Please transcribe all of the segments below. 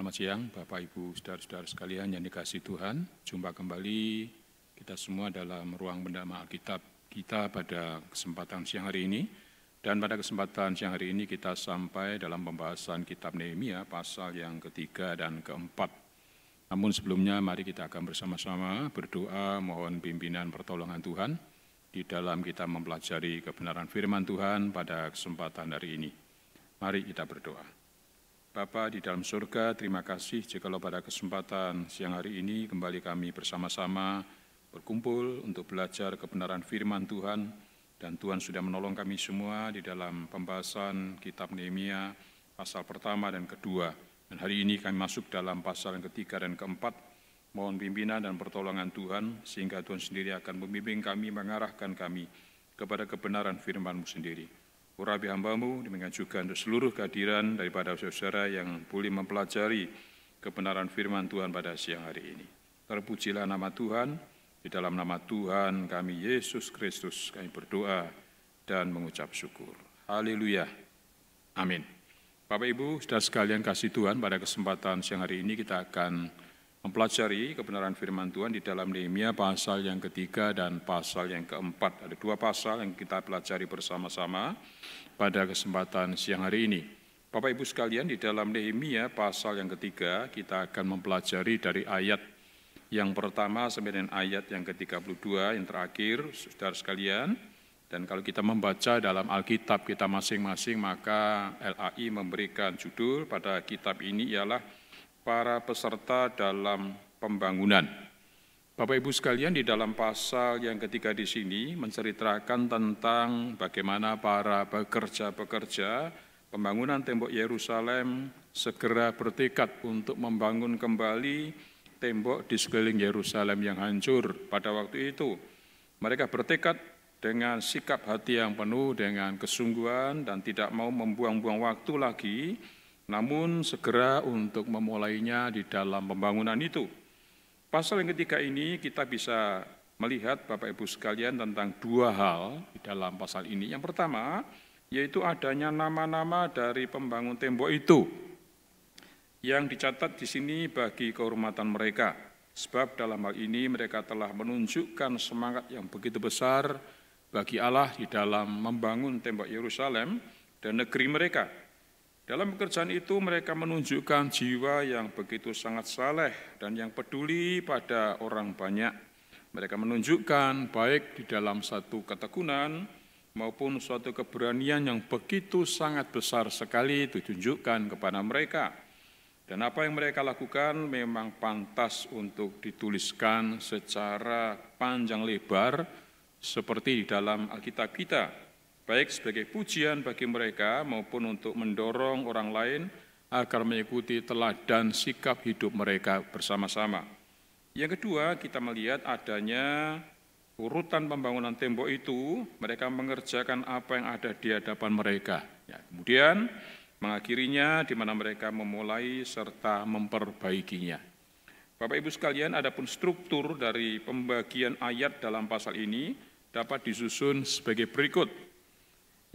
Selamat siang Bapak Ibu Saudara-saudara sekalian yang dikasihi Tuhan. Jumpa kembali kita semua dalam ruang pendalaman Alkitab kita pada kesempatan siang hari ini. Dan pada kesempatan siang hari ini kita sampai dalam pembahasan kitab Nehemia pasal yang ketiga dan keempat. Namun sebelumnya mari kita akan bersama-sama berdoa mohon pimpinan pertolongan Tuhan di dalam kita mempelajari kebenaran firman Tuhan pada kesempatan hari ini. Mari kita berdoa. Bapa di dalam surga, terima kasih jikalau pada kesempatan siang hari ini kembali kami bersama-sama berkumpul untuk belajar kebenaran firman Tuhan, dan Tuhan sudah menolong kami semua di dalam pembahasan kitab Nehemia pasal pertama dan kedua. Dan hari ini kami masuk dalam pasal yang ketiga dan keempat. Mohon pimpinan dan pertolongan Tuhan sehingga Tuhan sendiri akan membimbing kami, mengarahkan kami kepada kebenaran firman-Mu sendiri. Urapi hamba-Mu, demikian juga untuk seluruh kehadiran daripada saudara yang boleh mempelajari kebenaran firman Tuhan pada siang hari ini. Terpujilah nama Tuhan, di dalam nama Tuhan kami Yesus Kristus kami berdoa dan mengucap syukur. Haleluya. Amin. Bapak Ibu, saudara sekalian kasih Tuhan, pada kesempatan siang hari ini kita akan mempelajari kebenaran firman Tuhan di dalam Nehemia pasal yang ketiga dan pasal yang keempat. Ada dua pasal yang kita pelajari bersama-sama pada kesempatan siang hari ini. Bapak Ibu sekalian, di dalam Nehemia pasal yang ketiga kita akan mempelajari dari ayat yang pertama sampai dengan ayat yang ke-32 yang terakhir, saudara sekalian. Dan kalau kita membaca dalam Alkitab kita masing-masing, maka LAI memberikan judul pada kitab ini ialah para peserta dalam pembangunan. Bapak Ibu sekalian, di dalam pasal yang ketiga di sini menceritakan tentang bagaimana para pekerja-pekerja pembangunan tembok Yerusalem segera bertekad untuk membangun kembali tembok di sekeliling Yerusalem yang hancur pada waktu itu. Mereka bertekad dengan sikap hati yang penuh dengan kesungguhan dan tidak mau membuang-buang waktu lagi, namun segera untuk memulainya di dalam pembangunan itu. Pasal yang ketiga ini kita bisa melihat Bapak Ibu sekalian tentang dua hal di dalam pasal ini. Yang pertama, yaitu adanya nama-nama dari pembangun tembok itu yang dicatat di sini bagi kehormatan mereka. Sebab dalam hal ini mereka telah menunjukkan semangat yang begitu besar bagi Allah di dalam membangun tembok Yerusalem dan negeri mereka. Dalam pekerjaan itu mereka menunjukkan jiwa yang begitu sangat saleh dan yang peduli pada orang banyak. Mereka menunjukkan baik di dalam satu ketekunan maupun suatu keberanian yang begitu sangat besar sekali ditunjukkan kepada mereka. Dan apa yang mereka lakukan memang pantas untuk dituliskan secara panjang lebar seperti di dalam Alkitab kita, baik sebagai pujian bagi mereka maupun untuk mendorong orang lain agar mengikuti teladan sikap hidup mereka bersama-sama. Yang kedua, kita melihat adanya urutan pembangunan tembok itu, mereka mengerjakan apa yang ada di hadapan mereka. Ya, kemudian mengakhirinya di mana mereka memulai serta memperbaikinya. Bapak Ibu sekalian, adapun struktur dari pembagian ayat dalam pasal ini dapat disusun sebagai berikut.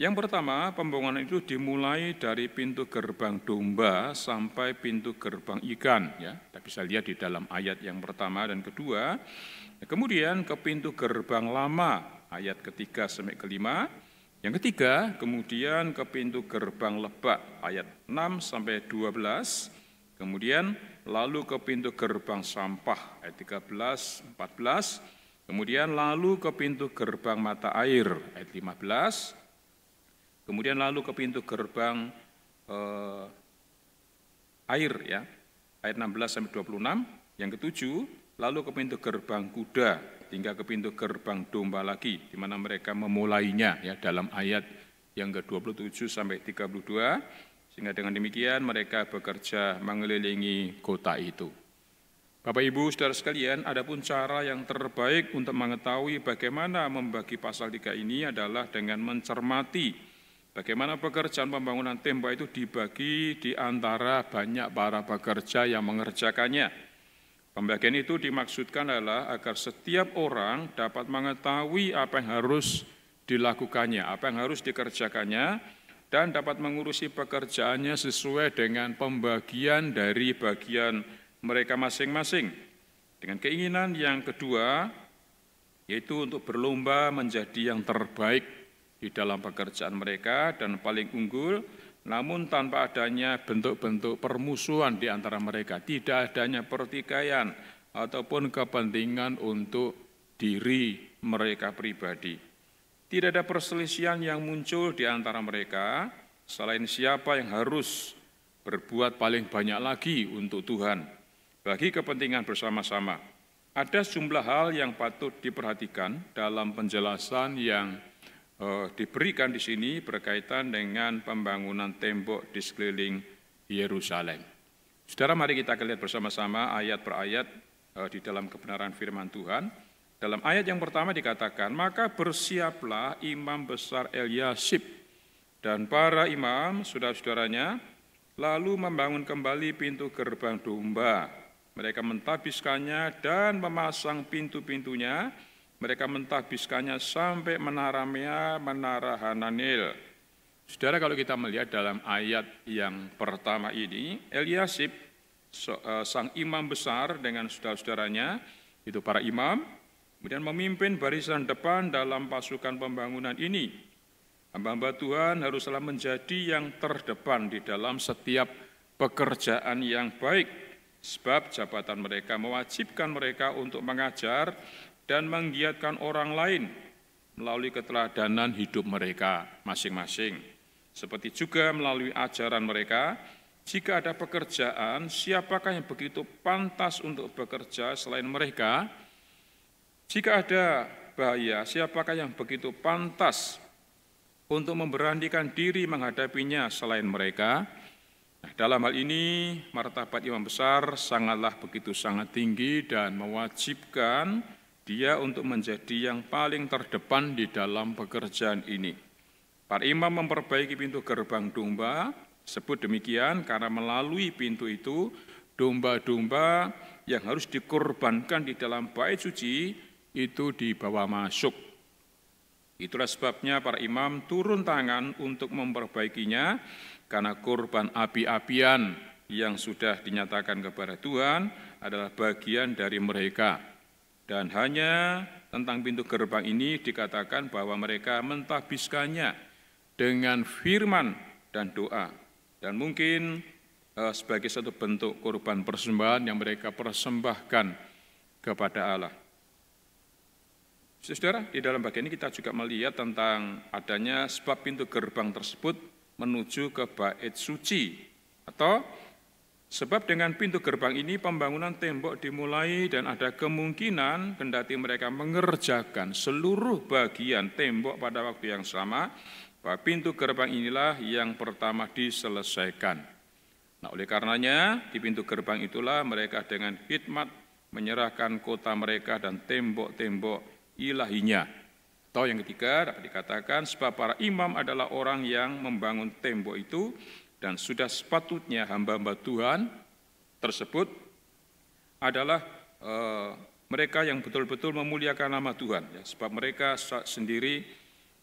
Yang pertama, pembangunan itu dimulai dari pintu gerbang domba sampai pintu gerbang ikan. Ya, kita bisa lihat di dalam ayat yang pertama dan kedua. Kemudian ke pintu gerbang lama, ayat ketiga sampai kelima. Yang ketiga, kemudian ke pintu gerbang lebak, ayat 6 sampai 12. Kemudian lalu ke pintu gerbang sampah, ayat 13, 14. Kemudian lalu ke pintu gerbang mata air, ayat 15. Kemudian lalu ke pintu gerbang air, ya, ayat 16 sampai 26. Yang ketujuh, lalu ke pintu gerbang kuda hingga ke pintu gerbang domba lagi, di mana mereka memulainya, ya, dalam ayat yang ke-27 sampai 32. Sehingga dengan demikian mereka bekerja mengelilingi kota itu. Bapak Ibu saudara sekalian, adapun cara yang terbaik untuk mengetahui bagaimana membagi pasal 3 ini adalah dengan mencermati bagaimana pekerjaan pembangunan tembok itu dibagi di antara banyak para pekerja yang mengerjakannya. Pembagian itu dimaksudkan adalah agar setiap orang dapat mengetahui apa yang harus dilakukannya, apa yang harus dikerjakannya, dan dapat mengurusi pekerjaannya sesuai dengan pembagian dari bagian mereka masing-masing. Dengan keinginan yang kedua, yaitu untuk berlomba menjadi yang terbaik di dalam pekerjaan mereka dan paling unggul, namun tanpa adanya bentuk-bentuk permusuhan di antara mereka, tidak adanya pertikaian ataupun kepentingan untuk diri mereka pribadi. Tidak ada perselisihan yang muncul di antara mereka, selain siapa yang harus berbuat paling banyak lagi untuk Tuhan, bagi kepentingan bersama-sama. Ada sejumlah hal yang patut diperhatikan dalam penjelasan yang diberikan di sini berkaitan dengan pembangunan tembok di sekeliling Yerusalem. Saudara, mari kita lihat bersama-sama ayat per ayat di dalam kebenaran firman Tuhan. Dalam ayat yang pertama dikatakan, maka bersiaplah imam besar Eliasib dan para imam, saudara-saudaranya, lalu membangun kembali pintu gerbang domba. Mereka mentahbiskannya dan memasang pintu-pintunya. Mereka mentahbiskannya sampai menara Mea, menara Hananel. Saudara, kalau kita melihat dalam ayat yang pertama ini, Eliasib, sang imam besar dengan saudara-saudaranya, itu para imam, kemudian memimpin barisan depan dalam pasukan pembangunan ini. Hamba-hamba Tuhan haruslah menjadi yang terdepan di dalam setiap pekerjaan yang baik, sebab jabatan mereka mewajibkan mereka untuk mengajar dan menggiatkan orang lain melalui keteladanan hidup mereka masing-masing. Seperti juga melalui ajaran mereka, jika ada pekerjaan, siapakah yang begitu pantas untuk bekerja selain mereka? Jika ada bahaya, siapakah yang begitu pantas untuk memberanikan diri menghadapinya selain mereka? Nah, dalam hal ini, martabat imam besar sangatlah begitu sangat tinggi dan mewajibkan dia untuk menjadi yang paling terdepan di dalam pekerjaan ini. Para imam memperbaiki pintu gerbang domba, sebut demikian karena melalui pintu itu, domba-domba yang harus dikorbankan di dalam bait suci, itu dibawa masuk. Itulah sebabnya para imam turun tangan untuk memperbaikinya, karena korban api-apian yang sudah dinyatakan kepada Tuhan adalah bagian dari mereka. Dan hanya tentang pintu gerbang ini dikatakan bahwa mereka mentahbiskannya dengan firman dan doa. Dan mungkin sebagai satu bentuk korban persembahan yang mereka persembahkan kepada Allah. Saudara, di dalam bagian ini kita juga melihat tentang adanya sebab pintu gerbang tersebut menuju ke bait suci. Atau sebab dengan pintu gerbang ini pembangunan tembok dimulai dan ada kemungkinan kendati mereka mengerjakan seluruh bagian tembok pada waktu yang sama, bahwa pintu gerbang inilah yang pertama diselesaikan. Nah, oleh karenanya di pintu gerbang itulah mereka dengan khidmat menyerahkan kota mereka dan tembok-tembok ilahinya. Atau yang ketiga dapat dikatakan sebab para imam adalah orang yang membangun tembok itu dan sudah sepatutnya hamba-hamba Tuhan tersebut adalah mereka yang betul-betul memuliakan nama Tuhan. Ya, sebab mereka sendiri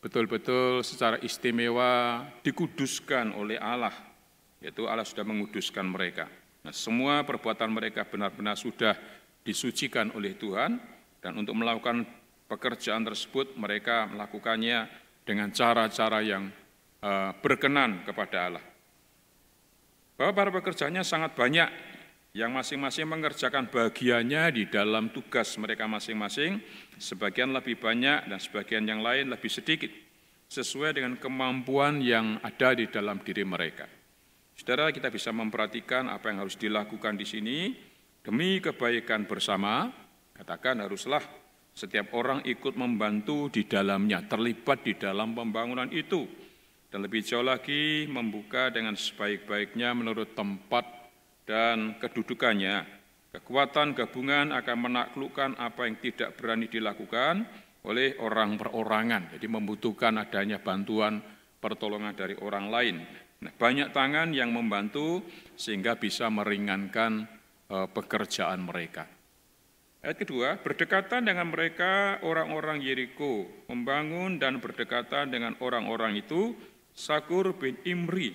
betul-betul secara istimewa dikuduskan oleh Allah, yaitu Allah sudah menguduskan mereka. Nah, semua perbuatan mereka benar-benar sudah disucikan oleh Tuhan, dan untuk melakukan pekerjaan tersebut mereka melakukannya dengan cara-cara yang berkenan kepada Allah. Bahwa para pekerjanya sangat banyak, yang masing-masing mengerjakan bagiannya di dalam tugas mereka masing-masing, sebagian lebih banyak dan sebagian yang lain lebih sedikit, sesuai dengan kemampuan yang ada di dalam diri mereka. Saudara, kita bisa memperhatikan apa yang harus dilakukan di sini demi kebaikan bersama. Katakan haruslah setiap orang ikut membantu di dalamnya, terlibat di dalam pembangunan itu. Dan lebih jauh lagi, membuka dengan sebaik-baiknya menurut tempat dan kedudukannya. Kekuatan gabungan akan menaklukkan apa yang tidak berani dilakukan oleh orang perorangan. Jadi membutuhkan adanya bantuan pertolongan dari orang lain. Nah, banyak tangan yang membantu sehingga bisa meringankan pekerjaan mereka. Ayat kedua, berdekatan dengan mereka orang-orang Yeriko, membangun dan berdekatan dengan orang-orang itu Sakur bin Imri.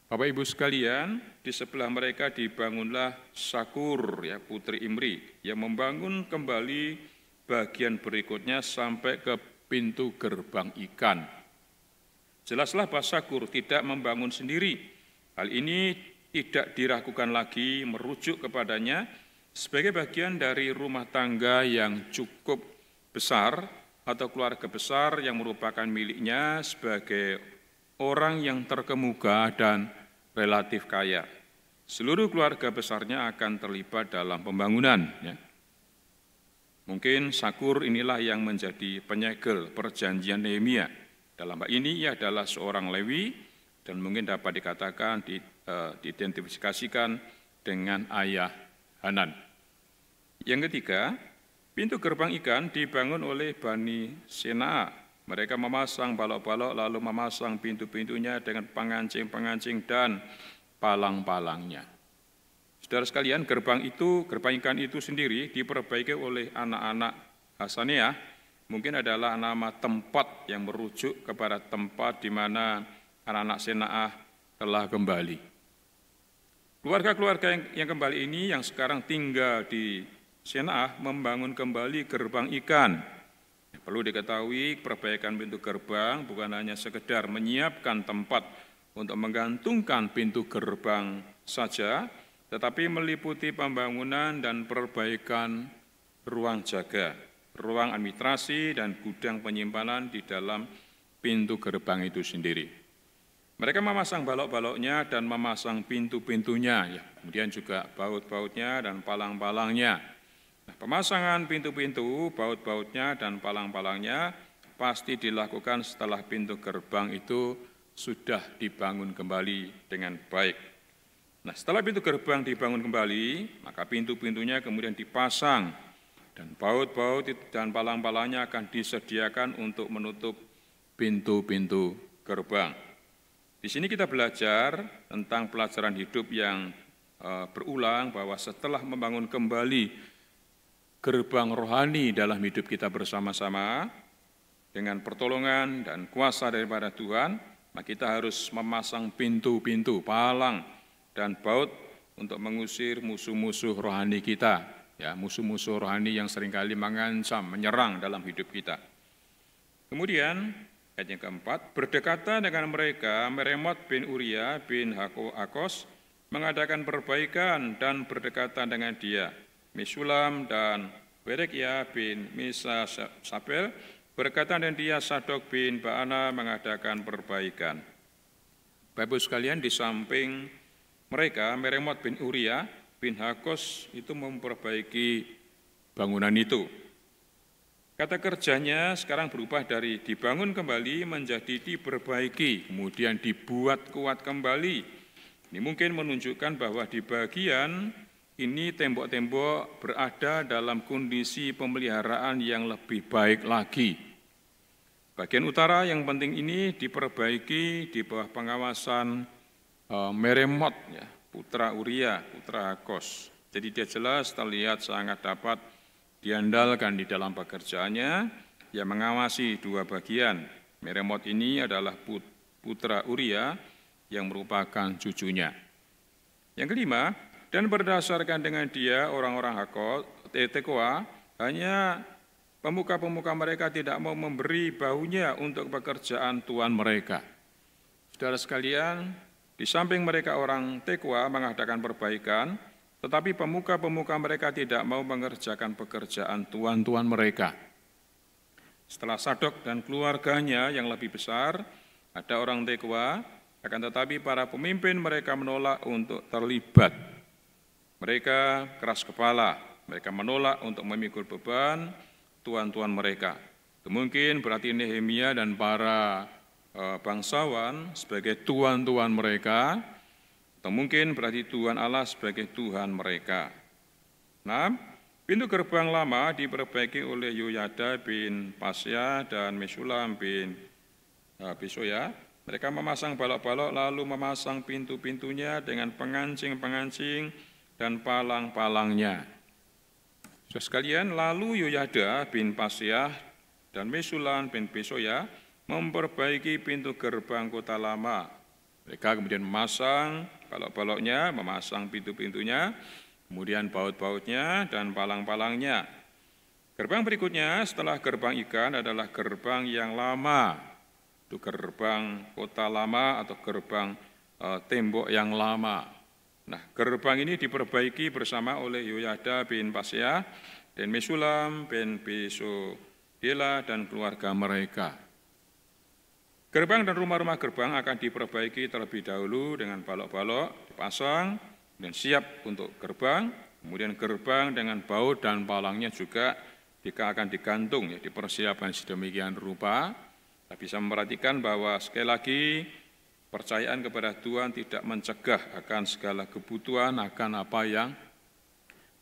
Bapak Ibu sekalian, di sebelah mereka dibangunlah Sakur, ya, putri Imri, yang membangun kembali bagian berikutnya sampai ke pintu gerbang ikan. Jelaslah bahwa Sakur tidak membangun sendiri. Hal ini tidak diragukan lagi, merujuk kepadanya sebagai bagian dari rumah tangga yang cukup besar atau keluarga besar yang merupakan miliknya sebagai orang yang terkemuka dan relatif kaya. Seluruh keluarga besarnya akan terlibat dalam pembangunan. Ya. Mungkin Sakur inilah yang menjadi penyegel perjanjian Nehemia. Dalam hal ini ia adalah seorang Lewi dan mungkin dapat dikatakan diidentifikasikan dengan ayah Hanan. Yang ketiga, pintu gerbang ikan dibangun oleh Bani Senaa. Mereka memasang balok-balok lalu memasang pintu-pintunya dengan pengancing-pengancing dan palang-palangnya. Saudara sekalian, gerbang ikan itu sendiri diperbaiki oleh anak-anak Hasaneah. Mungkin adalah nama tempat yang merujuk kepada tempat di mana anak-anak Senaah telah kembali. Keluarga-keluarga yang kembali ini yang sekarang tinggal di Senaah membangun kembali gerbang ikan. Perlu diketahui, perbaikan pintu gerbang bukan hanya sekedar menyiapkan tempat untuk menggantungkan pintu gerbang saja, tetapi meliputi pembangunan dan perbaikan ruang jaga, ruang administrasi, dan gudang penyimpanan di dalam pintu gerbang itu sendiri. Mereka memasang balok-baloknya dan memasang pintu-pintunya, ya. Kemudian juga baut-bautnya dan palang-palangnya. Pemasangan pintu-pintu, baut-bautnya, dan palang-palangnya pasti dilakukan setelah pintu gerbang itu sudah dibangun kembali dengan baik. Nah, setelah pintu gerbang dibangun kembali, maka pintu-pintunya kemudian dipasang, dan baut-baut dan palang-palangnya akan disediakan untuk menutup pintu-pintu gerbang. Di sini kita belajar tentang pelajaran hidup yang berulang bahwa setelah membangun kembali gerbang rohani dalam hidup kita bersama-sama, dengan pertolongan dan kuasa daripada Tuhan, maka kita harus memasang pintu-pintu, palang, dan baut untuk mengusir musuh-musuh rohani kita, ya, musuh-musuh rohani yang seringkali mengancam, menyerang dalam hidup kita. Kemudian, ayat yang keempat, berdekatan dengan mereka, Meremot bin Uria bin Hakos mengadakan perbaikan dan berdekatan dengan dia. Mesulam dan Berekia bin Misa Sabel berkaitan dengan dia. Sadok bin Baana mengadakan perbaikan. Bapak-Ibu sekalian, di samping mereka, Meremot bin Uria bin Hakos itu memperbaiki bangunan itu. Kata kerjanya sekarang berubah dari dibangun kembali menjadi diperbaiki, kemudian dibuat kuat kembali. Ini mungkin menunjukkan bahwa di bagian ini tembok-tembok berada dalam kondisi pemeliharaan yang lebih baik lagi. Bagian utara yang penting ini diperbaiki di bawah pengawasan Meremot, ya, putra Uria, putra Hakos. Jadi dia jelas terlihat sangat dapat diandalkan di dalam pekerjaannya, yang mengawasi dua bagian. Meremot ini adalah putra Uria yang merupakan cucunya. Yang kelima, dan berdasarkan dengan dia orang-orang Tekoa, hanya pemuka-pemuka mereka tidak mau memberi bahunya untuk pekerjaan tuan mereka. Saudara sekalian, di samping mereka orang Tekoa mengadakan perbaikan, tetapi pemuka-pemuka mereka tidak mau mengerjakan pekerjaan tuan-tuan mereka. Setelah Sadok dan keluarganya yang lebih besar, ada orang Tekoa, akan tetapi para pemimpin mereka menolak untuk terlibat. Mereka keras kepala, mereka menolak untuk memikul beban tuan-tuan mereka. Itu mungkin berarti Nehemia dan para bangsawan sebagai tuan-tuan mereka, atau mungkin berarti Tuhan Allah sebagai Tuhan mereka. Nah, pintu gerbang lama diperbaiki oleh Yoyada bin Pasya dan Mesulam bin Bisoya. Mereka memasang balok-balok lalu memasang pintu-pintunya dengan pengancing-pengancing dan palang-palangnya. Saudara sekalian, lalu Yoyada bin Pasyah dan Mesulam bin Besoya memperbaiki pintu gerbang kota lama. Mereka kemudian memasang balok-baloknya, memasang pintu-pintunya, kemudian baut-bautnya dan palang-palangnya. Gerbang berikutnya setelah gerbang ikan adalah gerbang yang lama. Itu gerbang kota lama atau gerbang tembok yang lama. Nah, gerbang ini diperbaiki bersama oleh Yoyada bin Paseah dan Mesulam bin Besodela dan keluarga mereka. Gerbang dan rumah-rumah gerbang akan diperbaiki terlebih dahulu dengan balok-balok dipasang dan siap untuk gerbang. Kemudian gerbang dengan baut dan palangnya juga akan digantung, ya, dipersiapkan sedemikian rupa. Kita bisa memperhatikan bahwa sekali lagi percayaan kepada Tuhan tidak mencegah akan segala kebutuhan, akan apa yang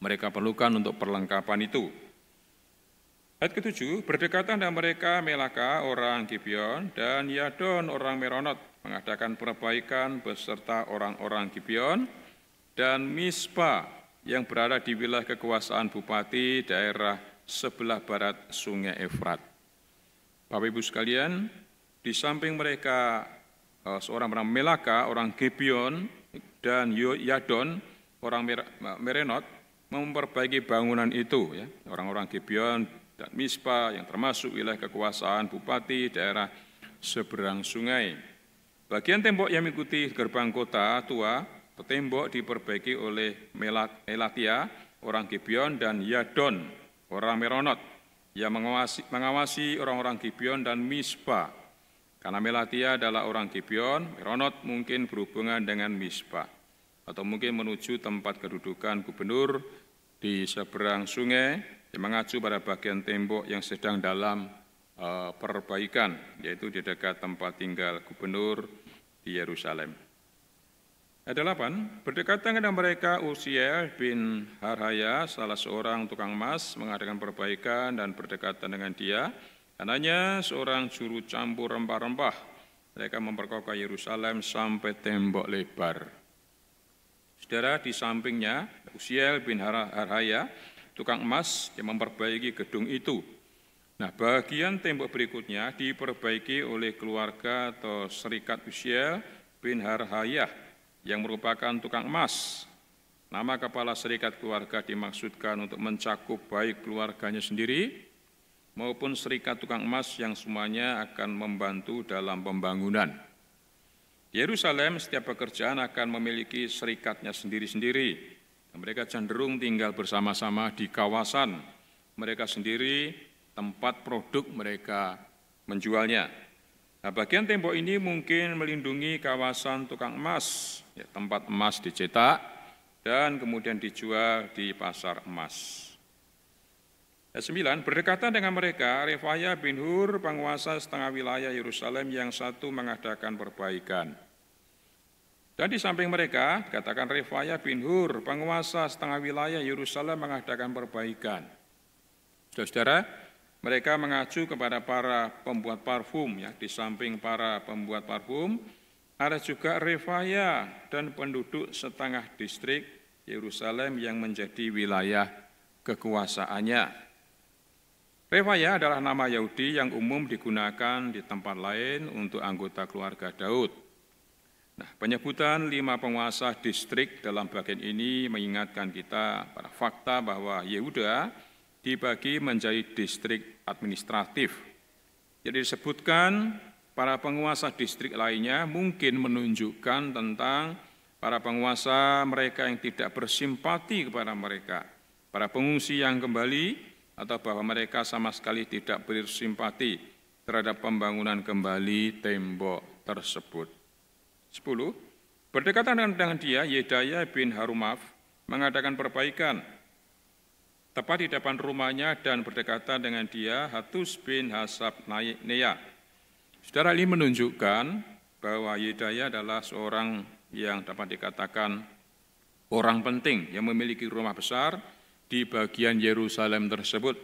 mereka perlukan untuk perlengkapan itu. Ayat ke-7, berdekatan dengan mereka Melaka orang Gibeon dan Yadon orang Meronot mengadakan perbaikan beserta orang-orang Gibeon dan Mispa yang berada di wilayah kekuasaan bupati daerah sebelah barat sungai Efrat. Bapak Ibu sekalian, di samping mereka seorang orang Melaka, orang Gibeon, dan Yadon, orang Meronot, memperbaiki bangunan itu. Ya. Orang-orang Gibeon dan Mispa yang termasuk wilayah kekuasaan bupati daerah seberang sungai. Bagian tembok yang mengikuti gerbang kota tua, tembok diperbaiki oleh Melatia, orang Gibeon, dan Yadon, orang Meronot, yang mengawasi orang-orang Gibeon dan Mispa. Karena Melatia adalah orang Gibeon, Meronot mungkin berhubungan dengan Mispa, atau mungkin menuju tempat kedudukan gubernur di seberang sungai yang mengacu pada bagian tembok yang sedang dalam perbaikan, yaitu di dekat tempat tinggal gubernur di Yerusalem. Ayat 8, berdekatan dengan mereka Uziel bin Harhaya, salah seorang tukang emas, mengadakan perbaikan dan berdekatan dengan dia. Anaknya seorang juru campur rempah-rempah. Mereka memperkokoh Yerusalem sampai tembok lebar. Saudara, di sampingnya Uziel bin Harhaya, tukang emas yang memperbaiki gedung itu. Nah, bagian tembok berikutnya diperbaiki oleh keluarga atau serikat Uziel bin Harhaya yang merupakan tukang emas. Nama kepala serikat keluarga dimaksudkan untuk mencakup baik keluarganya sendiri maupun serikat tukang emas yang semuanya akan membantu dalam pembangunan. Di Yerusalem, setiap pekerjaan akan memiliki serikatnya sendiri-sendiri. Mereka cenderung tinggal bersama-sama di kawasan mereka sendiri, tempat produk mereka menjualnya. Nah, bagian tembok ini mungkin melindungi kawasan tukang emas, ya, tempat emas dicetak dan kemudian dijual di pasar emas. Ayat 9, berdekatan dengan mereka Refaya bin Hur, penguasa setengah wilayah Yerusalem yang satu mengadakan perbaikan. Dan di samping mereka, katakan Refaya bin Hur, penguasa setengah wilayah Yerusalem mengadakan perbaikan. Saudara-saudara, mereka mengacu kepada para pembuat parfum, ya. Di samping para pembuat parfum, ada juga Refaya dan penduduk setengah distrik Yerusalem yang menjadi wilayah kekuasaannya. Refaya adalah nama Yahudi yang umum digunakan di tempat lain untuk anggota keluarga Daud. Nah, penyebutan 5 penguasa distrik dalam bagian ini mengingatkan kita pada fakta bahwa Yehuda dibagi menjadi distrik administratif. Jadi disebutkan para penguasa distrik lainnya mungkin menunjukkan tentang para penguasa mereka yang tidak bersimpati kepada mereka, para pengungsi yang kembali, atau bahwa mereka sama sekali tidak bersimpati terhadap pembangunan kembali tembok tersebut. 10. Berdekatan dengan dia, Yedaya bin Harumaf mengadakan perbaikan tepat di depan rumahnya dan berdekatan dengan dia Hatus bin Hasabneya. Saudara, ini menunjukkan bahwa Yedaya adalah seorang yang dapat dikatakan orang penting yang memiliki rumah besar di bagian Yerusalem tersebut.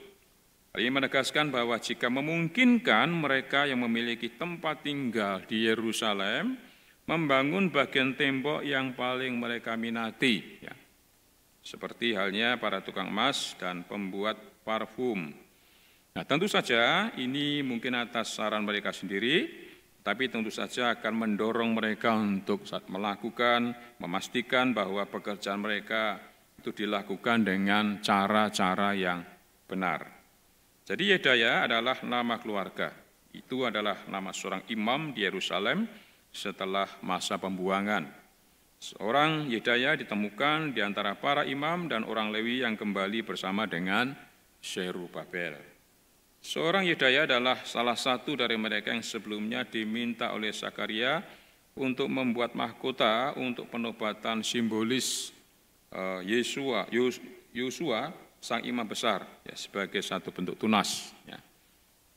Ini menegaskan bahwa jika memungkinkan mereka yang memiliki tempat tinggal di Yerusalem membangun bagian tembok yang paling mereka minati, ya. Seperti halnya para tukang emas dan pembuat parfum. Nah, tentu saja ini mungkin atas saran mereka sendiri, tapi tentu saja akan mendorong mereka untuk melakukan, memastikan bahwa pekerjaan mereka itu dilakukan dengan cara-cara yang benar. Jadi Yedaya adalah nama keluarga. Itu adalah nama seorang imam di Yerusalem setelah masa pembuangan. Seorang Yedaya ditemukan di antara para imam dan orang Lewi yang kembali bersama dengan Zerubabel. Seorang Yedaya adalah salah satu dari mereka yang sebelumnya diminta oleh Zakaria untuk membuat mahkota untuk penobatan simbolis Yosua, sang imam besar, ya, sebagai satu bentuk tunas. Ya.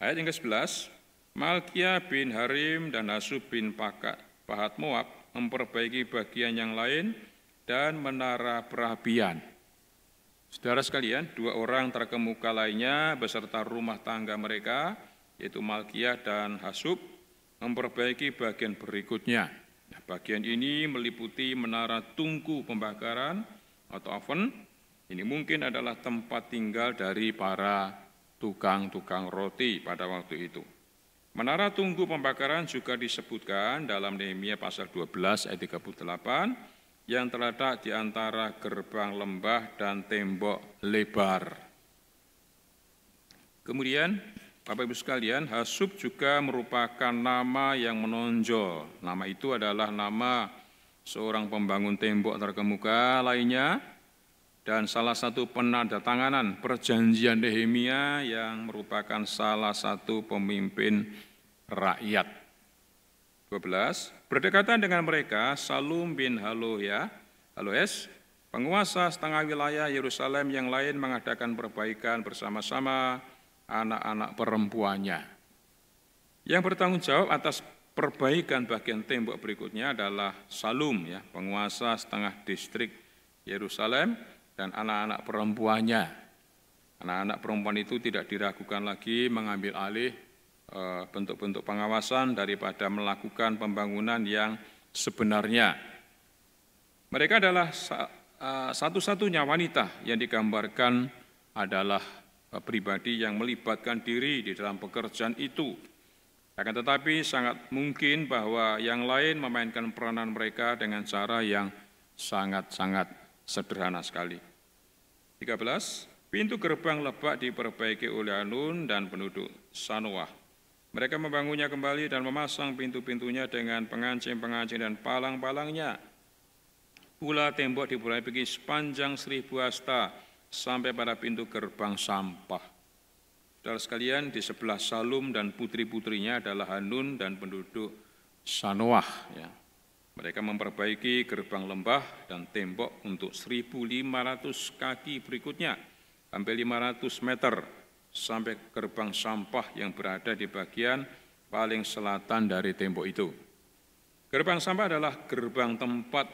Ayat yang ke-11, Malkia bin Harim dan Hasub bin Pahat Moab memperbaiki bagian yang lain dan menara perapian. Saudara sekalian, 2 orang terkemuka lainnya beserta rumah tangga mereka, yaitu Malkia dan Hasub, memperbaiki bagian berikutnya. Nah, bagian ini meliputi menara tungku pembakaran atau oven. Ini mungkin adalah tempat tinggal dari para tukang-tukang roti pada waktu itu. Menara tungku pembakaran juga disebutkan dalam Nehemia pasal 12 ayat 38, yang terletak di antara gerbang lembah dan tembok lebar. Kemudian, Bapak Ibu sekalian, Hasub juga merupakan nama yang menonjol. Nama itu adalah nama seorang pembangun tembok terkemuka lainnya, dan salah satu penandatanganan perjanjian Nehemia yang merupakan salah satu pemimpin rakyat. 12. Berdekatan dengan mereka, Salum bin Haloes, penguasa setengah wilayah Yerusalem yang lain mengadakan perbaikan bersama-sama anak-anak perempuannya. Yang bertanggung jawab atas perbaikan bagian tembok berikutnya adalah Salum, ya, penguasa setengah distrik Yerusalem dan anak-anak perempuannya. Anak-anak perempuan itu tidak diragukan lagi mengambil alih bentuk-bentuk pengawasan daripada melakukan pembangunan yang sebenarnya. Mereka adalah satu-satunya wanita yang digambarkan adalah pribadi yang melibatkan diri di dalam pekerjaan itu. Akan tetapi sangat mungkin bahwa yang lain memainkan peranan mereka dengan cara yang sangat-sangat sederhana sekali. 13. Pintu gerbang lebak diperbaiki oleh Hanun dan penduduk Sanoah. Mereka membangunnya kembali dan memasang pintu-pintunya dengan pengancing-pengancing dan palang-palangnya. Pula tembok diperbaiki sepanjang 1000 hasta sampai pada pintu gerbang sampah. Saudara sekalian, di sebelah Salum dan putri-putrinya adalah Hanun dan penduduk Sanoah. Ya. Mereka memperbaiki gerbang lembah dan tembok untuk 1.500 kaki berikutnya, sampai 500 meter, sampai gerbang sampah yang berada di bagian paling selatan dari tembok itu. Gerbang sampah adalah gerbang tempat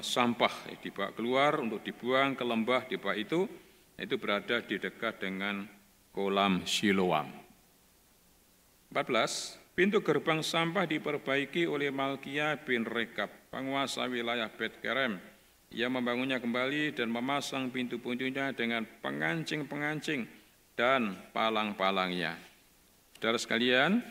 sampah dibawa keluar untuk dibuang ke lembah di bawah itu berada di dekat dengan kolam Siloam. 14. Pintu gerbang sampah diperbaiki oleh Malkia bin Rekab, penguasa wilayah Bet-Kerem. Ia membangunnya kembali dan memasang pintu-pintunya dengan pengancing-pengancing dan palang-palangnya. Saudara sekalian,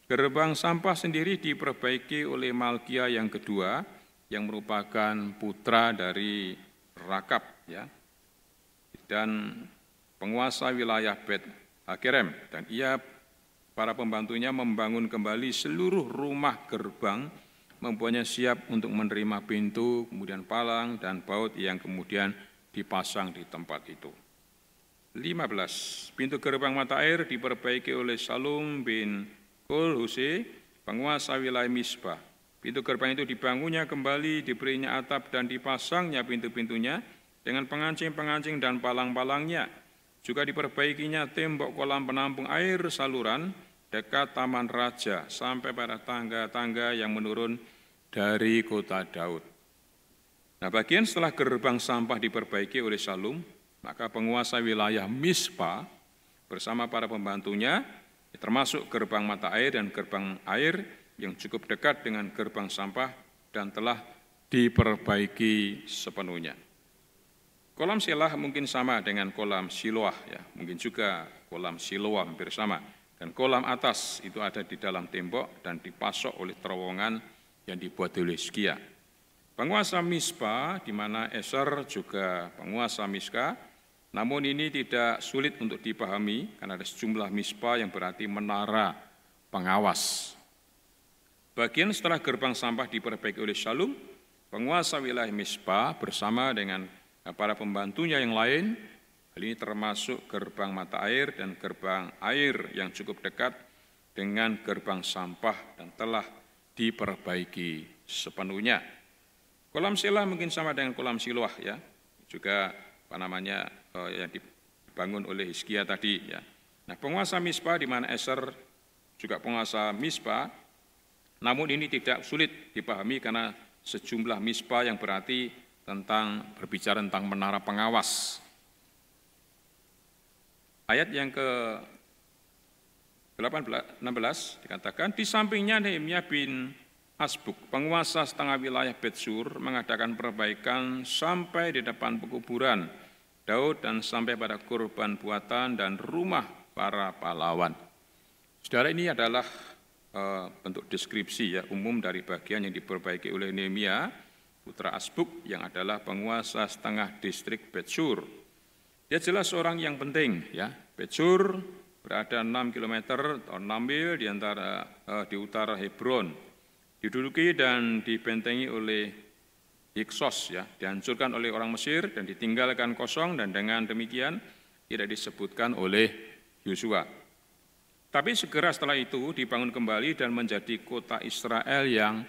gerbang sampah sendiri diperbaiki oleh Malkia yang kedua, yang merupakan putra dari Rakab, ya, dan penguasa wilayah Bet-Hakerem, dan para pembantunya membangun kembali seluruh rumah gerbang, membuatnya siap untuk menerima pintu, kemudian palang dan baut yang kemudian dipasang di tempat itu. 15. Pintu gerbang mata air diperbaiki oleh Salum bin Kol-Huse, penguasa wilayah Misbah. Pintu gerbang itu dibangunnya kembali, diberinya atap dan dipasangnya pintu-pintunya dengan pengancing-pengancing dan palang-palangnya. Juga diperbaikinya tembok kolam penampung air saluran dekat Taman Raja sampai pada tangga-tangga yang menurun dari kota Daud. Nah, bagian setelah gerbang sampah diperbaiki oleh Salum, maka penguasa wilayah Mispa bersama para pembantunya, termasuk gerbang mata air dan gerbang air yang cukup dekat dengan gerbang sampah dan telah diperbaiki sepenuhnya. Kolam Selah mungkin sama dengan kolam Siloah, ya, mungkin juga kolam Siloah hampir sama. Dan kolam atas itu ada di dalam tembok dan dipasok oleh terowongan yang dibuat oleh Hizkia. Penguasa Mispa, di mana Eser juga penguasa Miska, namun ini tidak sulit untuk dipahami karena ada sejumlah Mispa yang berarti menara pengawas. Bagian setelah gerbang sampah diperbaiki oleh Shalum, penguasa wilayah Mispa bersama dengan para pembantunya yang lain, hal ini termasuk gerbang mata air dan gerbang air yang cukup dekat dengan gerbang sampah dan telah diperbaiki sepenuhnya. Kolam Selah mungkin sama dengan kolam Siloah, ya, juga yang dibangun oleh Hizkia tadi, ya. Nah, penguasa Mispa di mana Eser juga penguasa Mispa, namun ini tidak sulit dipahami karena sejumlah Mispa yang berarti berbicara tentang menara pengawas. Ayat yang ke-16 dikatakan, di sampingnya Nehemia bin Asbuk, penguasa setengah wilayah Betsur, mengadakan perbaikan sampai di depan pekuburan Daud dan sampai pada kurban buatan dan rumah para pahlawan. Saudara, ini adalah bentuk deskripsi, ya, umum dari bagian yang diperbaiki oleh Nehemia putra Asbuk yang adalah penguasa setengah distrik Betsur. Dia jelas seorang yang penting, ya. Betsur berada 6 km atau 6 mil di utara Hebron. Diduduki dan dibentengi oleh Hiksos, ya, dihancurkan oleh orang Mesir dan ditinggalkan kosong, dan dengan demikian tidak disebutkan oleh Yosua. Tapi segera setelah itu dibangun kembali dan menjadi kota Israel yang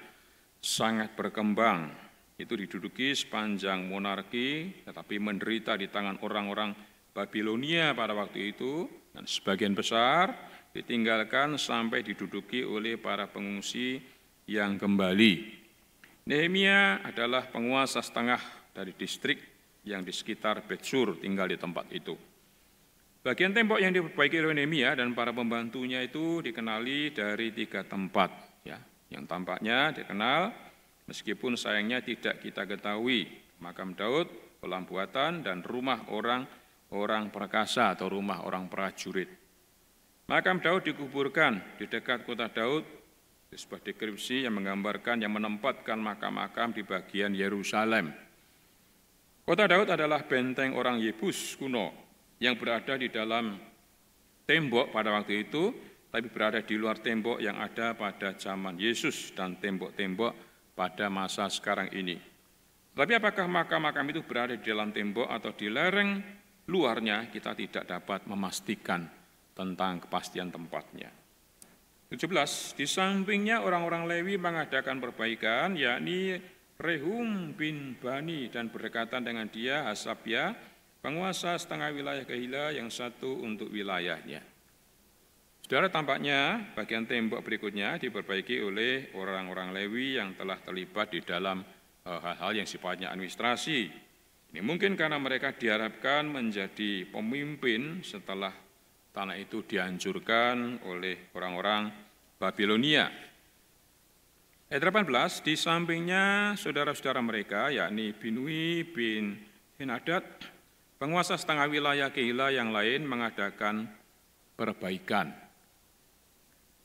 sangat berkembang. Itu diduduki sepanjang monarki, tetapi menderita di tangan orang-orang Babilonia pada waktu itu, dan sebagian besar ditinggalkan sampai diduduki oleh para pengungsi yang kembali. Nehemia adalah penguasa setengah dari distrik yang di sekitar Betsur tinggal di tempat itu. Bagian tembok yang diperbaiki oleh Nehemia dan para pembantunya itu dikenali dari 3 tempat, ya, yang tampaknya dikenal. Meskipun sayangnya tidak kita ketahui, makam Daud, kolam buatan, dan rumah orang perkasa atau rumah orang prajurit. Makam Daud dikuburkan di dekat kota Daud, sebuah deskripsi yang menggambarkan yang menempatkan makam-makam di bagian Yerusalem. Kota Daud adalah benteng orang Yebus kuno yang berada di dalam tembok pada waktu itu, tapi berada di luar tembok yang ada pada zaman Yesus dan tembok-tembok pada masa sekarang ini. Tapi apakah makam-makam itu berada di dalam tembok atau di lereng luarnya, kita tidak dapat memastikan tentang kepastian tempatnya. 17, di sampingnya orang-orang Lewi mengadakan perbaikan, yakni Rehum bin Bani, dan berdekatan dengan dia Hasabya, penguasa setengah wilayah Kehila yang satu untuk wilayahnya. Saudara, tampaknya bagian tembok berikutnya diperbaiki oleh orang-orang Lewi yang telah terlibat di dalam hal-hal yang sifatnya administrasi. Ini mungkin karena mereka diharapkan menjadi pemimpin setelah tanah itu dihancurkan oleh orang-orang Babilonia. Ayat 18, di sampingnya saudara-saudara mereka, yakni Binui bin Henadad, penguasa setengah wilayah Kehila yang lain, mengadakan perbaikan.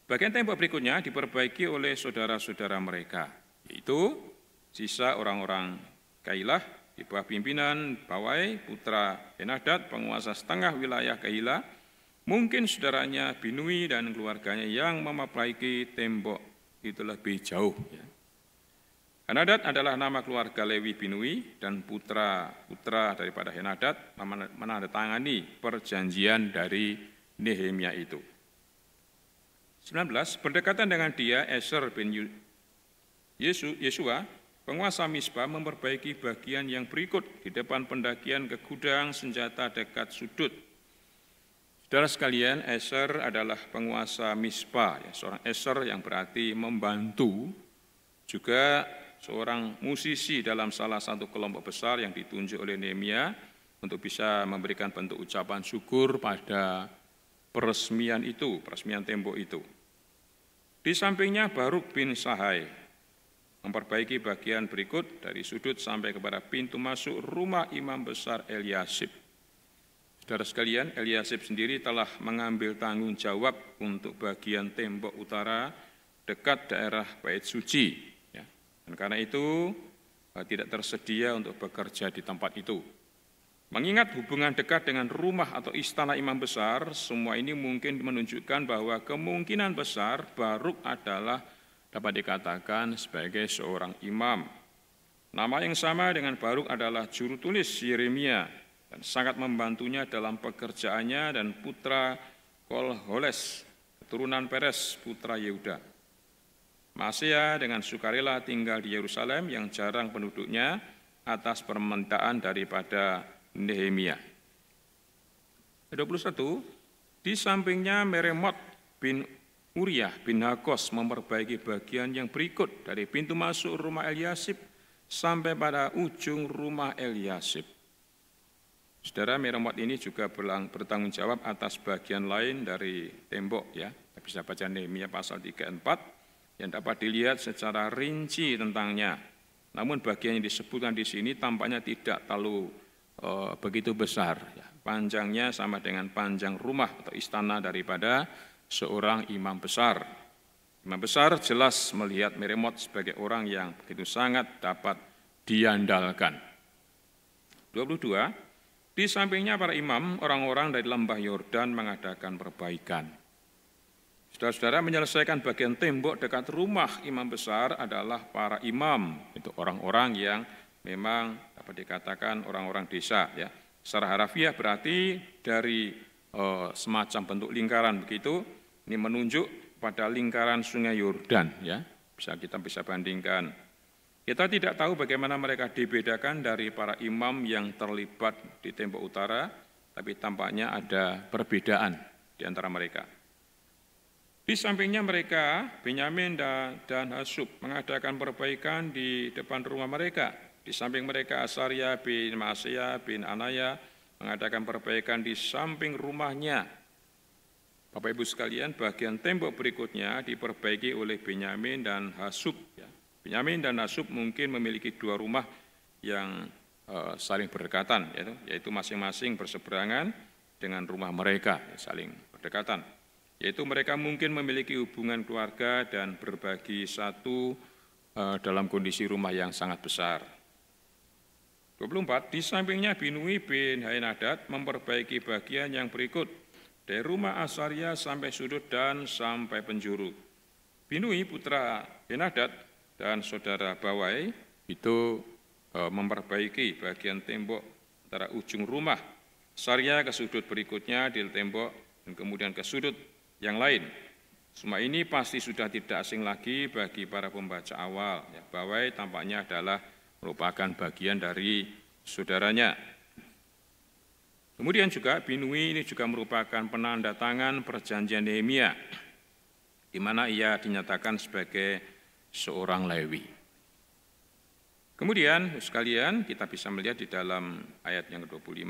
Bagian tembok berikutnya diperbaiki oleh saudara-saudara mereka, yaitu sisa orang-orang Keilah di bawah pimpinan Bawai, putra Henadad, penguasa setengah wilayah Kehila, mungkin saudaranya Binui dan keluarganya yang memperbaiki tembok itu lebih jauh. Henadad adalah nama keluarga Lewi Binui dan putra-putra daripada Henadad menandatangani perjanjian dari Nehemia itu. 19, berdekatan dengan dia, Eser bin Yesua, penguasa Mispa, memperbaiki bagian yang berikut di depan pendakian ke gudang senjata dekat sudut. Saudara sekalian, Eser adalah penguasa Mispa, ya, seorang Eser yang berarti membantu, juga seorang musisi dalam salah satu kelompok besar yang ditunjuk oleh Nehemia untuk bisa memberikan bentuk ucapan syukur pada peresmian tembok itu. Di sampingnya Baruk bin Sahai, memperbaiki bagian berikut dari sudut sampai kepada pintu masuk rumah imam besar Eliasib. Saudara sekalian, Eliasib sendiri telah mengambil tanggung jawab untuk bagian tembok utara dekat daerah Bait Suci. Dan karena itu tidak tersedia untuk bekerja di tempat itu. Mengingat hubungan dekat dengan rumah atau istana imam besar, semua ini mungkin menunjukkan bahwa kemungkinan besar Baruk adalah dapat dikatakan sebagai seorang imam. Nama yang sama dengan Baruk adalah juru tulis Yeremia dan sangat membantunya dalam pekerjaannya, dan putra Kolholes, keturunan Peres, putra Yehuda. Maasea dengan sukarela tinggal di Yerusalem yang jarang penduduknya atas permintaan daripada Nehemia. 21. Di sampingnya Meremot bin Uriah bin Hakos memperbaiki bagian yang berikut dari pintu masuk rumah Eliasib sampai pada ujung rumah Eliasib. Saudara, Meremot ini juga bertanggung jawab atas bagian lain dari tembok, ya. Bisa baca Nehemia pasal 3-4 yang dapat dilihat secara rinci tentangnya. Namun bagian yang disebutkan di sini tampaknya tidak terlalu begitu besar, ya. Panjangnya sama dengan panjang rumah atau istana daripada seorang imam besar. Imam besar jelas melihat Meremot sebagai orang yang begitu sangat dapat diandalkan. 22. Di sampingnya para imam, orang-orang dari lembah Yordan mengadakan perbaikan. Saudara-saudara, menyelesaikan bagian tembok dekat rumah imam besar adalah para imam. Itu orang-orang yang memang dapat dikatakan orang-orang desa, ya. Secara harafiah berarti dari semacam bentuk lingkaran begitu. Ini menunjuk pada lingkaran Sungai Yordan, ya. Kita bisa bandingkan. Kita tidak tahu bagaimana mereka dibedakan dari para imam yang terlibat di tembok utara, tapi tampaknya ada perbedaan di antara mereka. Di sampingnya mereka, Benyamin dan Hasub mengadakan perbaikan di depan rumah mereka. Di samping mereka, Asaria bin Maasea bin Anaya mengadakan perbaikan di samping rumahnya. Bapak Ibu sekalian, bagian tembok berikutnya diperbaiki oleh Benyamin dan Hasub. Benyamin dan Hasub mungkin memiliki dua rumah yang saling berdekatan, yaitu masing-masing berseberangan dengan rumah mereka, saling berdekatan. Yaitu mereka mungkin memiliki hubungan keluarga dan berbagi satu dalam kondisi rumah yang sangat besar. 24. Di sampingnya Binui bin Henadad memperbaiki bagian yang berikut dari rumah Asaria sampai sudut dan sampai penjuru. Binui putra Henadad dan saudara Bawai itu memperbaiki bagian tembok antara ujung rumah Asaria ke sudut berikutnya di tembok dan kemudian ke sudut yang lain. Semua ini pasti sudah tidak asing lagi bagi para pembaca awal. Bawai tampaknya adalah merupakan bagian dari saudaranya. Kemudian juga Binui ini juga merupakan penanda tangan perjanjian Nehemia, di mana ia dinyatakan sebagai seorang Lewi. Kemudian sekalian kita bisa melihat di dalam ayat yang ke-25,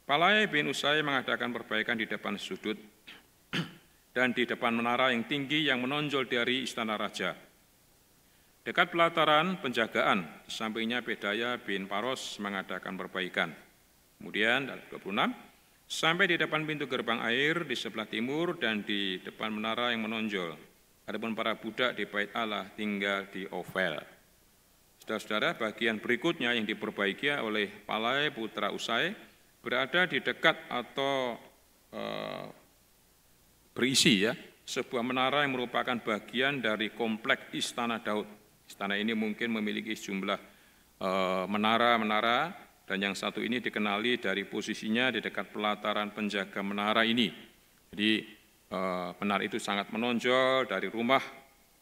Palai bin Usai mengadakan perbaikan di depan sudut dan di depan menara yang tinggi yang menonjol dari istana raja. Dekat pelataran penjagaan, di sampingnya Pedaya bin Paros mengadakan perbaikan. Kemudian, 26, sampai di depan pintu gerbang air di sebelah timur dan di depan menara yang menonjol. Adapun para budak di Bait Allah tinggal di Ofel. Saudara-saudara, bagian berikutnya yang diperbaiki oleh Palai putra Usai berada di dekat atau berisi, ya, sebuah menara yang merupakan bagian dari kompleks Istana Daud. Istana ini mungkin memiliki sejumlah menara-menara, dan yang satu ini dikenali dari posisinya di dekat pelataran penjaga menara ini. Jadi menara itu sangat menonjol dari rumah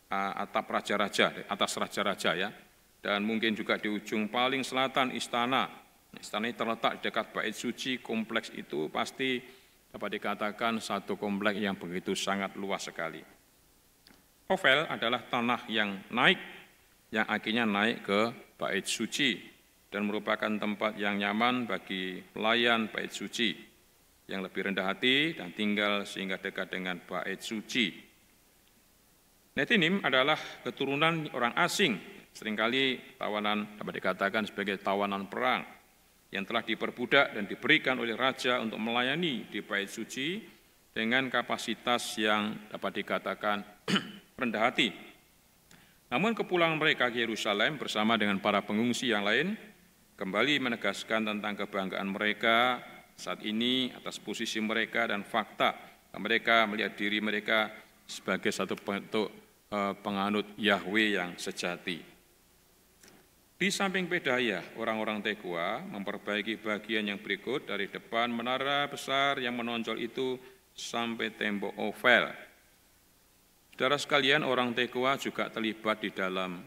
atap raja-raja, atas raja-raja, ya, dan mungkin juga di ujung paling selatan istana. Istana ini terletak di dekat Bait Suci. Kompleks itu pasti dapat dikatakan satu kompleks yang begitu sangat luas sekali. Ofel adalah tanah yang naik, yang akhirnya naik ke Bait Suci dan merupakan tempat yang nyaman bagi pelayan Bait Suci yang lebih rendah hati dan tinggal sehingga dekat dengan Bait Suci. Netinim adalah keturunan orang asing, seringkali tawanan dapat dikatakan sebagai tawanan perang, yang telah diperbudak dan diberikan oleh raja untuk melayani di bait suci dengan kapasitas yang dapat dikatakan rendah hati. Namun kepulangan mereka ke Yerusalem bersama dengan para pengungsi yang lain kembali menegaskan tentang kebanggaan mereka saat ini atas posisi mereka dan fakta mereka melihat diri mereka sebagai satu bentuk penganut Yahweh yang sejati. Di samping pedaya, orang-orang Tekoa memperbaiki bagian yang berikut dari depan menara besar yang menonjol itu sampai tembok Ofel. Saudara sekalian, orang Tekoa juga terlibat di dalam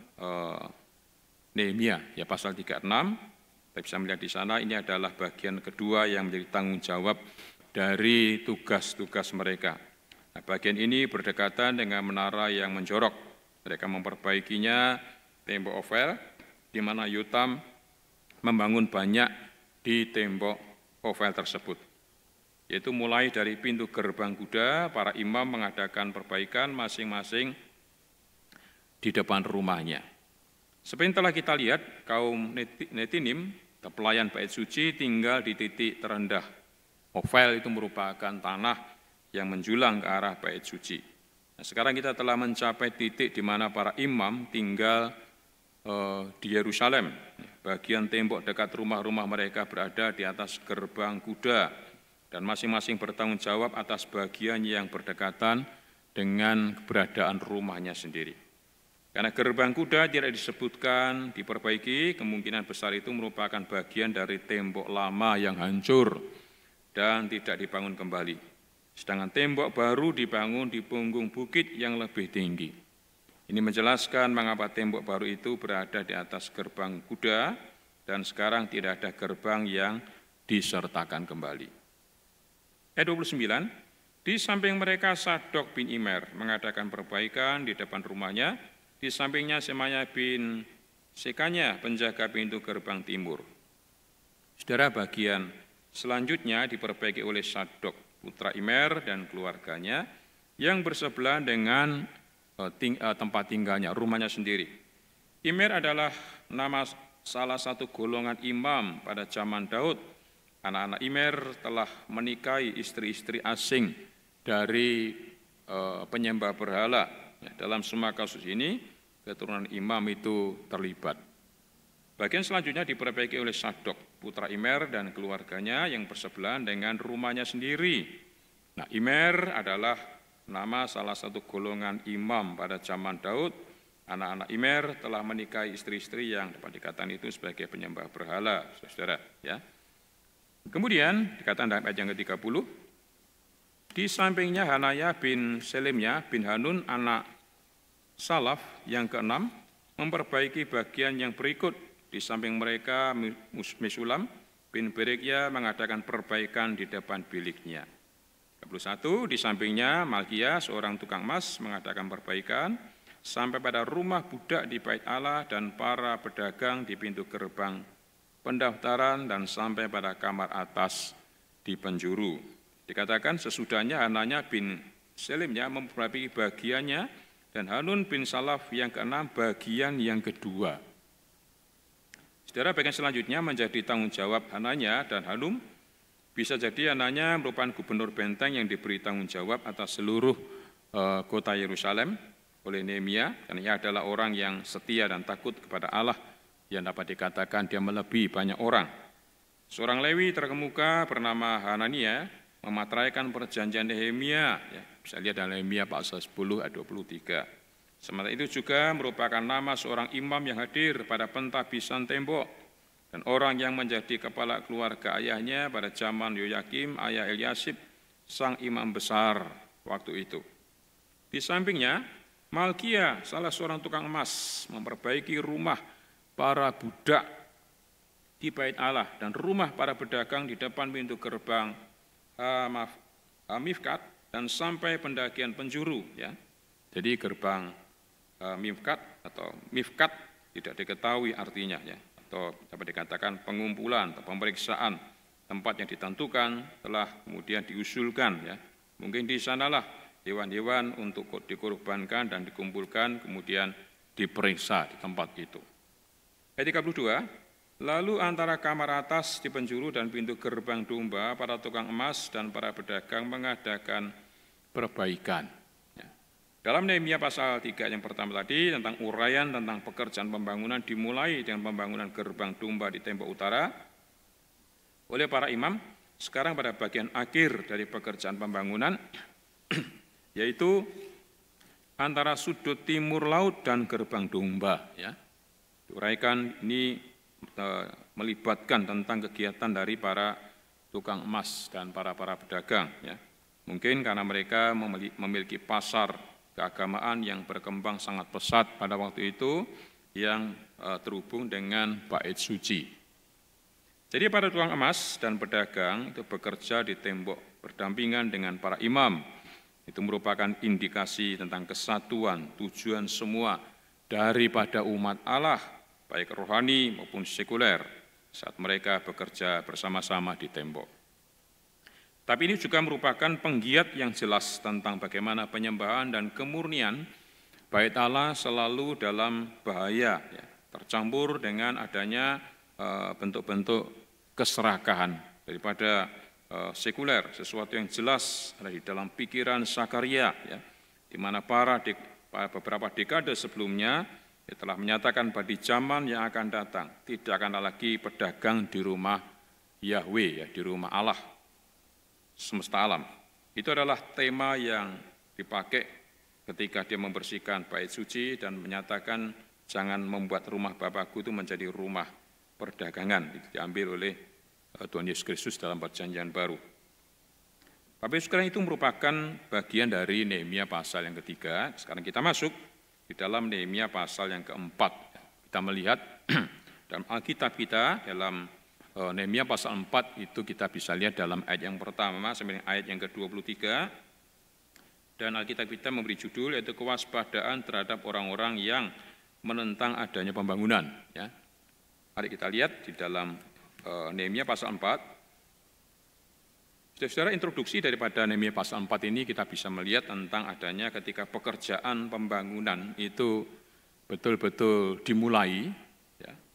Nehemia, ya pasal 36. Kita bisa melihat di sana ini adalah bagian kedua yang menjadi tanggung jawab dari tugas-tugas mereka. Nah, bagian ini berdekatan dengan menara yang menjorok. Mereka memperbaikinya tembok Ofel, di mana Yotam membangun banyak di tembok Ofel tersebut. Yaitu mulai dari pintu gerbang kuda, para imam mengadakan perbaikan masing-masing di depan rumahnya. Seperti yang telah kita lihat, kaum Netinim, pelayan bait suci, tinggal di titik terendah. Ofel itu merupakan tanah yang menjulang ke arah bait suci. Nah, sekarang kita telah mencapai titik di mana para imam tinggal di Yerusalem. Bagian tembok dekat rumah-rumah mereka berada di atas gerbang kuda dan masing-masing bertanggung jawab atas bagian yang berdekatan dengan keberadaan rumahnya sendiri. Karena gerbang kuda tidak disebutkan diperbaiki, kemungkinan besar itu merupakan bagian dari tembok lama yang hancur dan tidak dibangun kembali. Sedangkan tembok baru dibangun di punggung bukit yang lebih tinggi. Ini menjelaskan mengapa tembok baru itu berada di atas gerbang kuda dan sekarang tidak ada gerbang yang disertakan kembali. Ayat 29, di samping mereka Sadok bin Imer mengadakan perbaikan di depan rumahnya, di sampingnya Semaya bin Sekanya penjaga pintu gerbang timur. Saudara, bagian selanjutnya diperbaiki oleh Sadok putra Imer dan keluarganya yang bersebelahan dengan tempat tinggalnya, rumahnya sendiri. Imer adalah nama salah satu golongan imam pada zaman Daud. Anak-anak Imer telah menikahi istri-istri asing dari penyembah berhala. Dalam semua kasus ini, keturunan imam itu terlibat. Bagian selanjutnya diperbaiki oleh Sadok, putra Imer dan keluarganya yang bersebelahan dengan rumahnya sendiri. Nah, Imer adalah nama salah satu golongan imam pada zaman Daud. Anak-anak Imer telah menikahi istri-istri yang dapat dikatakan itu sebagai penyembah berhala, saudara. Ya. Kemudian dikatakan dalam ayat yang ke-30, di sampingnya Hanaya bin Selemya bin Hanun anak Salaf yang ke-6 memperbaiki bagian yang berikut. Di samping mereka Mesulam bin Berekya mengadakan perbaikan di depan biliknya. 21, di sampingnya Malkia seorang tukang emas mengadakan perbaikan sampai pada rumah budak di bait Allah dan para pedagang di pintu gerbang pendaftaran dan sampai pada kamar atas di penjuru. Dikatakan sesudahnya Hananya bin Selemnya memperbaiki bagiannya dan Hanun bin Salaf yang ke-6 bagian yang kedua. Saudara, bagian selanjutnya menjadi tanggung jawab Hananya dan Hanum. Bisa jadi Hananya merupakan gubernur benteng yang diberi tanggung jawab atas seluruh kota Yerusalem oleh Nehemia, karena ia adalah orang yang setia dan takut kepada Allah yang dapat dikatakan dia melebihi banyak orang. Seorang Lewi terkemuka bernama Hanania memateraikan perjanjian Nehemia, ya, bisa lihat dalam Nehemia pasal 10 ayat 23. Sementara itu juga merupakan nama seorang imam yang hadir pada pentabisan tembok dan orang yang menjadi kepala keluarga ayahnya pada zaman Yoyakim, ayah Eliasib, sang imam besar waktu itu. Di sampingnya, Malkia, salah seorang tukang emas, memperbaiki rumah para budak di bait Allah dan rumah para pedagang di depan pintu gerbang Mifkat dan sampai pendakian penjuru. Ya. Jadi gerbang Mifkat tidak diketahui artinya, ya, atau dapat dikatakan pengumpulan atau pemeriksaan tempat yang ditentukan telah kemudian diusulkan. Ya. Mungkin di sanalah hewan-hewan untuk dikorbankan dan dikumpulkan, kemudian diperiksa di tempat itu. Ayat 32, lalu antara kamar atas di penjuru dan pintu gerbang domba, para tukang emas dan para pedagang mengadakan perbaikan. Dalam Nehemia pasal 3 yang pertama tadi, tentang uraian tentang pekerjaan pembangunan dimulai dengan pembangunan gerbang domba di tembok utara oleh para imam. Sekarang pada bagian akhir dari pekerjaan pembangunan, yaitu antara sudut timur laut dan gerbang domba. Ya. Diuraikan ini melibatkan tentang kegiatan dari para tukang emas dan para pedagang. Ya. Mungkin karena mereka memiliki pasar keagamaan yang berkembang sangat pesat pada waktu itu yang terhubung dengan bait suci. Jadi para tukang emas dan pedagang itu bekerja di tembok berdampingan dengan para imam. Itu merupakan indikasi tentang kesatuan tujuan semua daripada umat Allah, baik rohani maupun sekuler, saat mereka bekerja bersama-sama di tembok. Tapi ini juga merupakan penggiat yang jelas tentang bagaimana penyembahan dan kemurnian bait Allah selalu dalam bahaya, ya, tercampur dengan adanya bentuk-bentuk keserakahan daripada sekuler, sesuatu yang jelas ada di dalam pikiran Zakaria, ya, di mana beberapa dekade sebelumnya telah menyatakan bahwa di zaman yang akan datang tidak akan lagi pedagang di rumah Yahweh, ya, di rumah Allah semesta alam. Itu adalah tema yang dipakai ketika dia membersihkan bait suci dan menyatakan jangan membuat rumah Bapakku itu menjadi rumah perdagangan. Itu diambil oleh Tuhan Yesus Kristus dalam Perjanjian Baru. Tapi sekarang itu merupakan bagian dari Nehemia pasal yang ketiga. Sekarang kita masuk di dalam Nehemia pasal yang keempat. Kita melihat dalam Alkitab kita, dalam Nehemia pasal 4 itu kita bisa lihat dalam ayat yang pertama sampai ayat yang ke-23, dan Alkitab kita memberi judul yaitu kewaspadaan terhadap orang-orang yang menentang adanya pembangunan. Ya. Mari kita lihat di dalam Nehemia pasal 4. Saudara, introduksi daripada Nehemia pasal 4 ini kita bisa melihat tentang adanya ketika pekerjaan pembangunan itu betul-betul dimulai.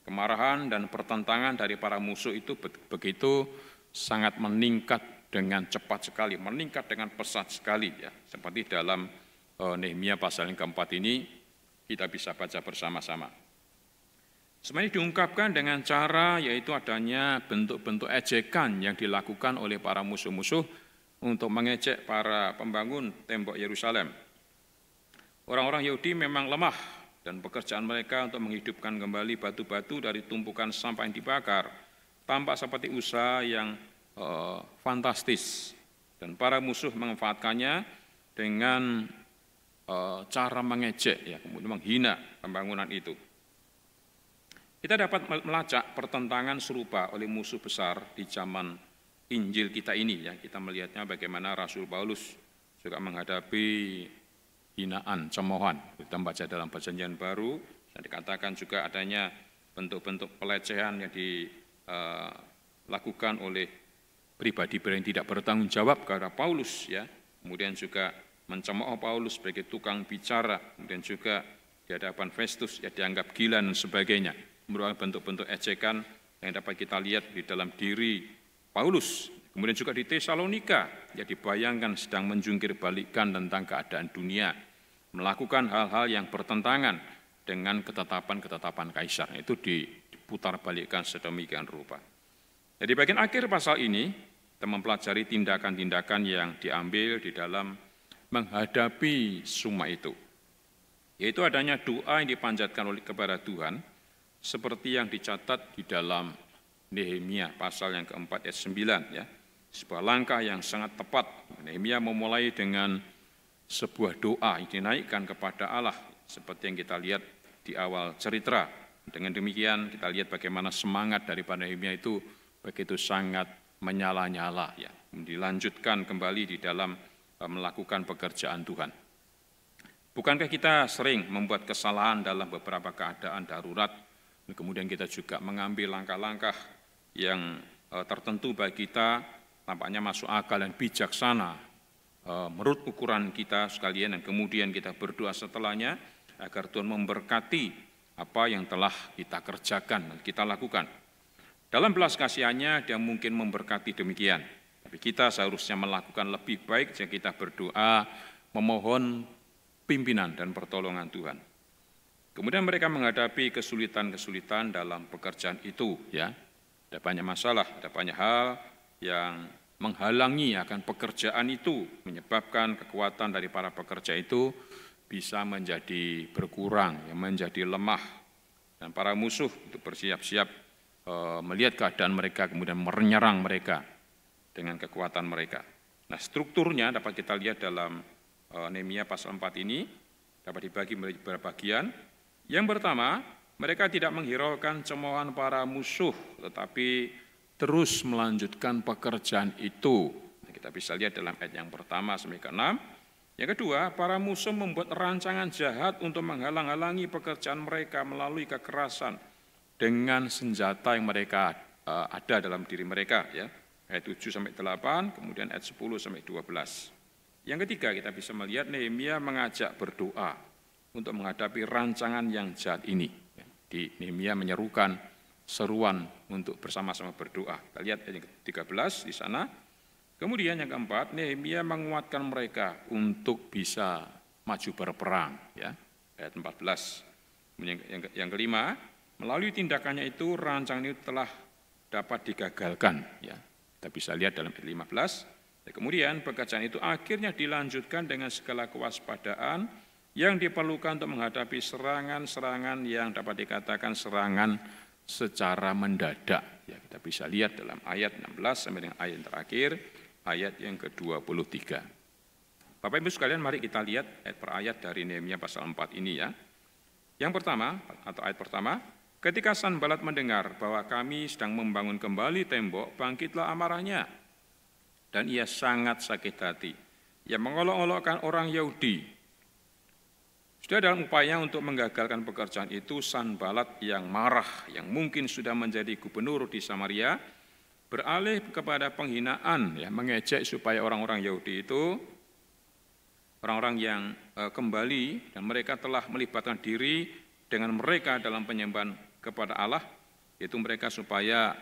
Kemarahan dan pertentangan dari para musuh itu begitu sangat meningkat dengan cepat sekali, meningkat dengan pesat sekali. Ya. Seperti dalam Nehemia pasal yang keempat ini kita bisa baca bersama-sama. Semuanya diungkapkan dengan cara yaitu adanya bentuk-bentuk ejekan yang dilakukan oleh para musuh-musuh untuk mengejek para pembangun tembok Yerusalem. Orang-orang Yahudi memang lemah, dan pekerjaan mereka untuk menghidupkan kembali batu-batu dari tumpukan sampah yang dibakar tampak seperti usaha yang fantastis. Dan para musuh memanfaatkannya dengan cara mengejek, ya, kemudian menghina pembangunan itu. Kita dapat melacak pertentangan serupa oleh musuh besar di zaman Injil kita ini. Ya. Kita melihatnya bagaimana Rasul Paulus juga menghadapi hinaan, cemoohan. Kita baca dalam Perjanjian Baru, dan dikatakan juga adanya bentuk-bentuk pelecehan yang dilakukan oleh pribadi-pribadi yang tidak bertanggung jawab kepada Paulus. Ya. Kemudian juga mencemooh Paulus sebagai tukang bicara, kemudian juga di hadapan Festus ya dianggap gila dan sebagainya. Merupakan bentuk-bentuk ejekan yang dapat kita lihat di dalam diri Paulus. Kemudian juga di Tesalonika, ya dibayangkan sedang menjungkir balikkan tentang keadaan dunia, melakukan hal-hal yang bertentangan dengan ketetapan-ketetapan kaisar. Itu diputar balikkan sedemikian rupa. Jadi bagian akhir pasal ini, kita mempelajari tindakan-tindakan yang diambil di dalam menghadapi semua itu. Yaitu adanya doa yang dipanjatkan oleh kepada Tuhan, seperti yang dicatat di dalam Nehemia pasal yang keempat ayat 9, ya. Sebuah langkah yang sangat tepat. Nehemia memulai dengan sebuah doa yang dinaikkan kepada Allah, seperti yang kita lihat di awal cerita. Dengan demikian kita lihat bagaimana semangat daripada Nehemia itu begitu sangat menyala-nyala, ya. Dilanjutkan kembali di dalam melakukan pekerjaan Tuhan. Bukankah kita sering membuat kesalahan dalam beberapa keadaan darurat, kemudian kita juga mengambil langkah-langkah yang tertentu bagi kita tampaknya masuk akal dan bijaksana, menurut ukuran kita sekalian, dan kemudian kita berdoa setelahnya agar Tuhan memberkati apa yang telah kita kerjakan dan kita lakukan. Dalam belas kasihannya Dia mungkin memberkati demikian, tapi kita seharusnya melakukan lebih baik jika kita berdoa memohon pimpinan dan pertolongan Tuhan. Kemudian mereka menghadapi kesulitan-kesulitan dalam pekerjaan itu, ya. Ada banyak masalah, ada banyak hal yang menghalangi akan pekerjaan itu, menyebabkan kekuatan dari para pekerja itu bisa menjadi berkurang, menjadi lemah. Dan para musuh itu bersiap-siap melihat keadaan mereka, kemudian menyerang mereka dengan kekuatan mereka. Nah, strukturnya dapat kita lihat dalam Nehemia pasal 4 ini, dapat dibagi menjadi beberapa bagian. Yang pertama, mereka tidak menghiraukan cemoohan para musuh, tetapi terus melanjutkan pekerjaan itu. Kita bisa lihat dalam ayat yang pertama sampai ke-6. Yang kedua, para musuh membuat rancangan jahat untuk menghalang-halangi pekerjaan mereka melalui kekerasan dengan senjata yang mereka ada dalam diri mereka. Ya. Ayat 7 sampai 8, kemudian ayat 10 sampai 12. Yang ketiga, kita bisa melihat Nehemia mengajak berdoa untuk menghadapi rancangan yang jahat ini. Di Nehemia menyerukan seruan untuk bersama-sama berdoa. Kita lihat ayat yang ke-13 di sana. Kemudian yang keempat, Nehemia menguatkan mereka untuk bisa maju berperang. Ya, ayat 14. Yang kelima, melalui tindakannya itu rancangan itu telah dapat digagalkan. Ya, kita bisa lihat dalam ayat 15. Dan kemudian pekerjaan itu akhirnya dilanjutkan dengan segala kewaspadaan yang diperlukan untuk menghadapi serangan-serangan yang dapat dikatakan serangan secara mendadak. Ya, kita bisa lihat dalam ayat 16 sampai dengan ayat yang terakhir, ayat yang ke-23. Bapak Ibu sekalian, mari kita lihat ayat per ayat dari Nehemia pasal 4 ini ya. Yang pertama, atau ayat pertama, ketika Sanbalat mendengar bahwa kami sedang membangun kembali tembok, bangkitlah amarahnya. Dan ia sangat sakit hati. Ia mengolok-olokkan orang Yahudi. Sudah dalam upaya untuk menggagalkan pekerjaan itu, Sanbalat yang marah, yang mungkin sudah menjadi gubernur di Samaria, beralih kepada penghinaan, ya, mengejek supaya orang-orang Yahudi itu, orang-orang yang kembali, dan mereka telah melibatkan diri dengan mereka dalam penyembahan kepada Allah, yaitu mereka supaya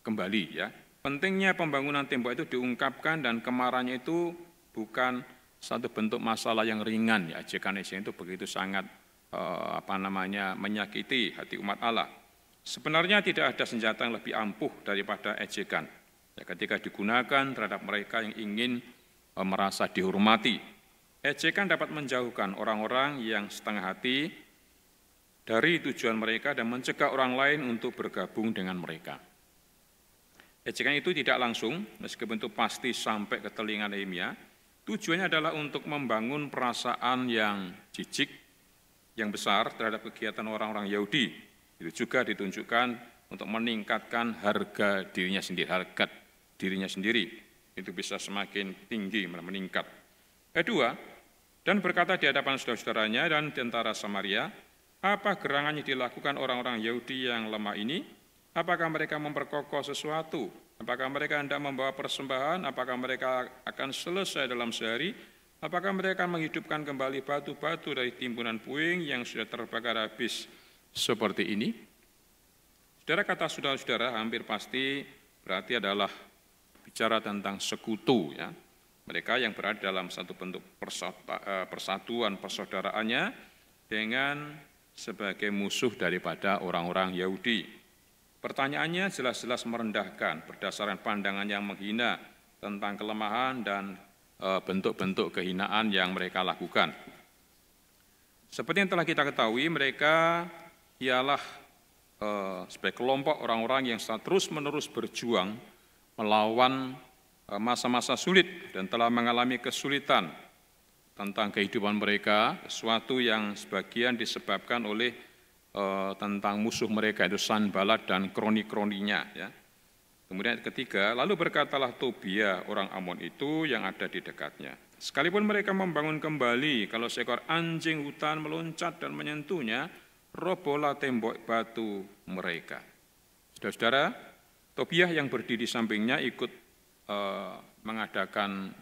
kembali. Ya. Pentingnya pembangunan tembok itu diungkapkan, dan kemarahannya itu bukan satu bentuk masalah yang ringan, ya. Ejekan-ejekan itu begitu sangat menyakiti hati umat Allah. Sebenarnya tidak ada senjata yang lebih ampuh daripada ejekan. Ya, ketika digunakan terhadap mereka yang ingin merasa dihormati. Ejekan dapat menjauhkan orang-orang yang setengah hati dari tujuan mereka dan mencegah orang lain untuk bergabung dengan mereka. Ejekan itu tidak langsung, meskipun itu pasti sampai ke telinga Nehemia. Tujuannya adalah untuk membangun perasaan yang jijik, yang besar terhadap kegiatan orang-orang Yahudi. Itu juga ditunjukkan untuk meningkatkan harga dirinya sendiri, harkat dirinya sendiri. Itu bisa semakin tinggi, meningkat. Kedua, dan berkata di hadapan saudara-saudaranya dan tentara Samaria, apa gerangan yang dilakukan orang-orang Yahudi yang lemah ini? Apakah mereka memperkokoh sesuatu? Apakah mereka hendak membawa persembahan? Apakah mereka akan selesai dalam sehari? Apakah mereka menghidupkan kembali batu-batu dari timbunan puing yang sudah terbakar habis seperti ini? Saudara, kata saudara-saudara hampir pasti berarti adalah bicara tentang sekutu. Ya. Mereka yang berada dalam satu bentuk persatuan persaudaraannya dengan sebagai musuh daripada orang-orang Yahudi. Pertanyaannya jelas-jelas merendahkan berdasarkan pandangan yang menghina tentang kelemahan dan bentuk-bentuk kehinaan yang mereka lakukan. Seperti yang telah kita ketahui, mereka ialah sebagai kelompok orang-orang yang terus-menerus berjuang melawan masa-masa sulit dan telah mengalami kesulitan tentang kehidupan mereka, sesuatu yang sebagian disebabkan oleh tentang musuh mereka, itu Sanbalat dan kroni-kroninya. Ya. Kemudian ketiga, lalu berkatalah Tobia orang Amon itu yang ada di dekatnya. Sekalipun mereka membangun kembali, kalau seekor anjing hutan meloncat dan menyentuhnya, robohlah tembok batu mereka. Saudara-saudara, Tobia yang berdiri di sampingnya ikut mengadakan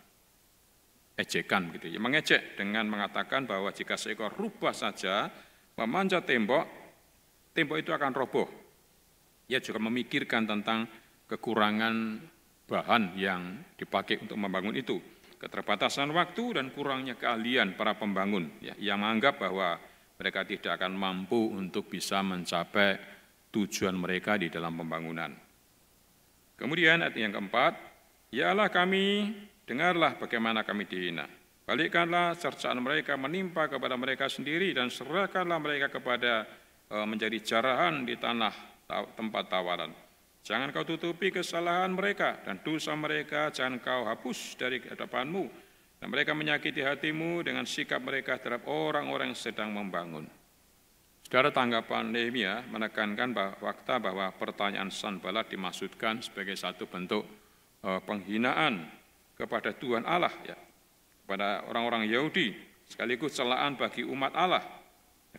ejekan gitu ya, mengejek dengan mengatakan bahwa jika seekor rubah saja memanjat tembok, tembok itu akan roboh. Ia juga memikirkan tentang kekurangan bahan yang dipakai untuk membangun itu, keterbatasan waktu dan kurangnya keahlian para pembangun. Ya, ia menganggap bahwa mereka tidak akan mampu untuk bisa mencapai tujuan mereka di dalam pembangunan. Kemudian ayat yang keempat, ya Allah kami, dengarlah bagaimana kami dihina. Balikkanlah cercaan mereka menimpa kepada mereka sendiri dan serahkanlah mereka kepada menjadi jarahan di tanah tempat tawaran. Jangan kau tutupi kesalahan mereka dan dosa mereka jangan kau hapus dari hadapanmu. Dan mereka menyakiti hatimu dengan sikap mereka terhadap orang-orang yang sedang membangun. Saudara, tanggapan Nehemia menekankan fakta bahwa pertanyaan Sanballat dimaksudkan sebagai satu bentuk penghinaan kepada Tuhan Allah, ya, kepada orang-orang Yahudi, sekaligus celaan bagi umat Allah.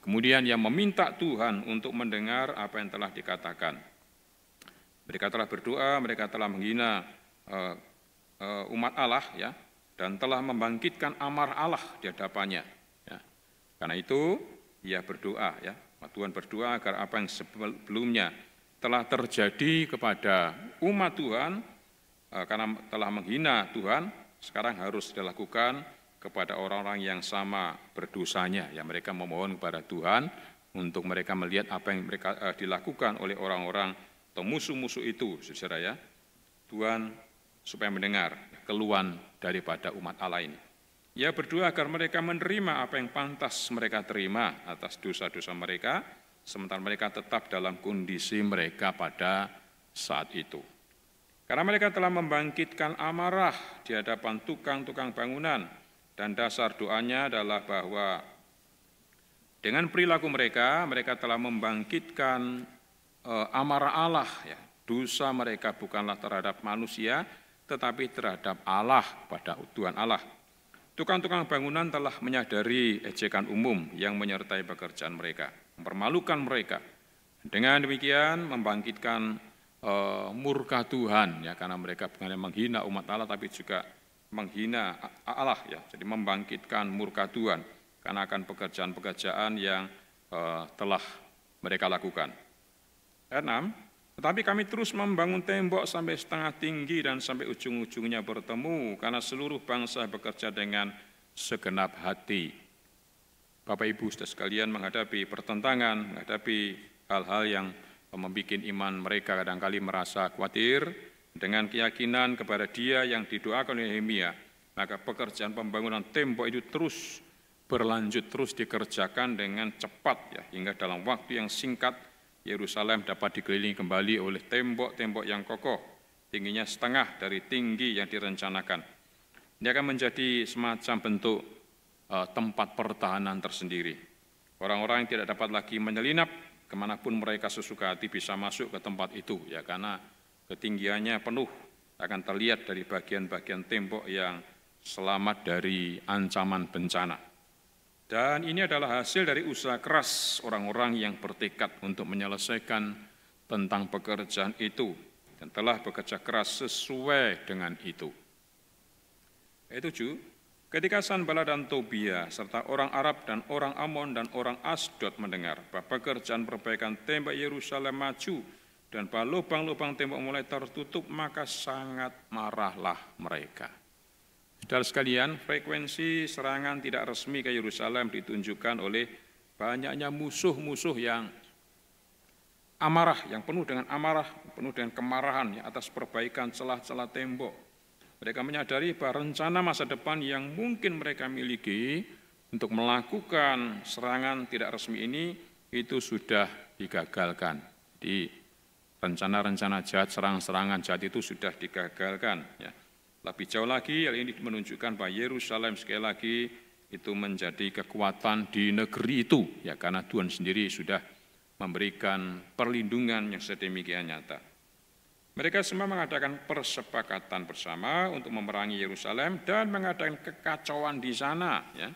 Kemudian ia meminta Tuhan untuk mendengar apa yang telah dikatakan. Mereka telah berdoa, mereka telah menghina umat Allah, ya, dan telah membangkitkan amarah Allah di hadapannya. Ya. Karena itu ia berdoa, ya, Tuhan berdoa agar apa yang sebelumnya telah terjadi kepada umat Tuhan karena telah menghina Tuhan, sekarang harus dilakukan kepada orang-orang yang sama berdosanya. Ya, mereka memohon kepada Tuhan untuk mereka melihat apa yang mereka dilakukan oleh orang-orang atau musuh-musuh itu, saudara ya. Tuhan supaya mendengar keluhan daripada umat Allah ini. Ia berdoa agar mereka menerima apa yang pantas mereka terima atas dosa-dosa mereka, sementara mereka tetap dalam kondisi mereka pada saat itu. Karena mereka telah membangkitkan amarah di hadapan tukang-tukang bangunan, dan dasar doanya adalah bahwa dengan perilaku mereka, mereka telah membangkitkan amarah Allah. Ya. Dosa mereka bukanlah terhadap manusia, tetapi terhadap Allah, pada Tuhan Allah. Tukang-tukang bangunan telah menyadari ejekan umum yang menyertai pekerjaan mereka, mempermalukan mereka. Dengan demikian membangkitkan murka Tuhan, ya, karena mereka bukan hanya menghina umat Allah, tapi juga menghina Allah, ya. Jadi membangkitkan murka Tuhan karena akan pekerjaan-pekerjaan yang telah mereka lakukan. Ayat 6, tetapi kami terus membangun tembok sampai setengah tinggi dan sampai ujung-ujungnya bertemu, karena seluruh bangsa bekerja dengan segenap hati. Bapak Ibu saudara sekalian, menghadapi pertentangan, menghadapi hal-hal yang membuat iman mereka kadang-kali merasa khawatir, dengan keyakinan kepada Dia yang didoakan oleh Nehemia, maka pekerjaan pembangunan tembok itu terus berlanjut, terus dikerjakan dengan cepat, ya, hingga dalam waktu yang singkat Yerusalem dapat dikelilingi kembali oleh tembok-tembok yang kokoh, tingginya setengah dari tinggi yang direncanakan. Ini akan menjadi semacam bentuk tempat pertahanan tersendiri. Orang-orang yang tidak dapat lagi menyelinap kemanapun mereka sesuka hati bisa masuk ke tempat itu, ya, karena ketinggiannya penuh, akan terlihat dari bagian-bagian tembok yang selamat dari ancaman bencana. Dan ini adalah hasil dari usaha keras orang-orang yang bertekad untuk menyelesaikan tentang pekerjaan itu dan telah bekerja keras sesuai dengan itu. Ayat 7, ketika Sanballat dan Tobia serta orang Arab dan orang Amon dan orang Asdod mendengar bahwa pekerjaan perbaikan tembok Yerusalem maju dan bahwa lubang-lubang tembok mulai tertutup, maka sangat marahlah mereka. Saudara sekalian, frekuensi serangan tidak resmi ke Yerusalem ditunjukkan oleh banyaknya musuh-musuh yang amarah, yang penuh dengan amarah, penuh dengan kemarahan, ya, atas perbaikan celah-celah tembok. Mereka menyadari bahwa rencana masa depan yang mungkin mereka miliki untuk melakukan serangan tidak resmi ini itu sudah digagalkan. Di rencana-rencana jahat, serangan-serangan jahat itu sudah digagalkan. Ya. Lebih jauh lagi, hal ini menunjukkan bahwa Yerusalem sekali lagi itu menjadi kekuatan di negeri itu, ya, karena Tuhan sendiri sudah memberikan perlindungan yang sedemikian nyata. Mereka semua mengadakan persepakatan bersama untuk memerangi Yerusalem dan mengadakan kekacauan di sana, ya,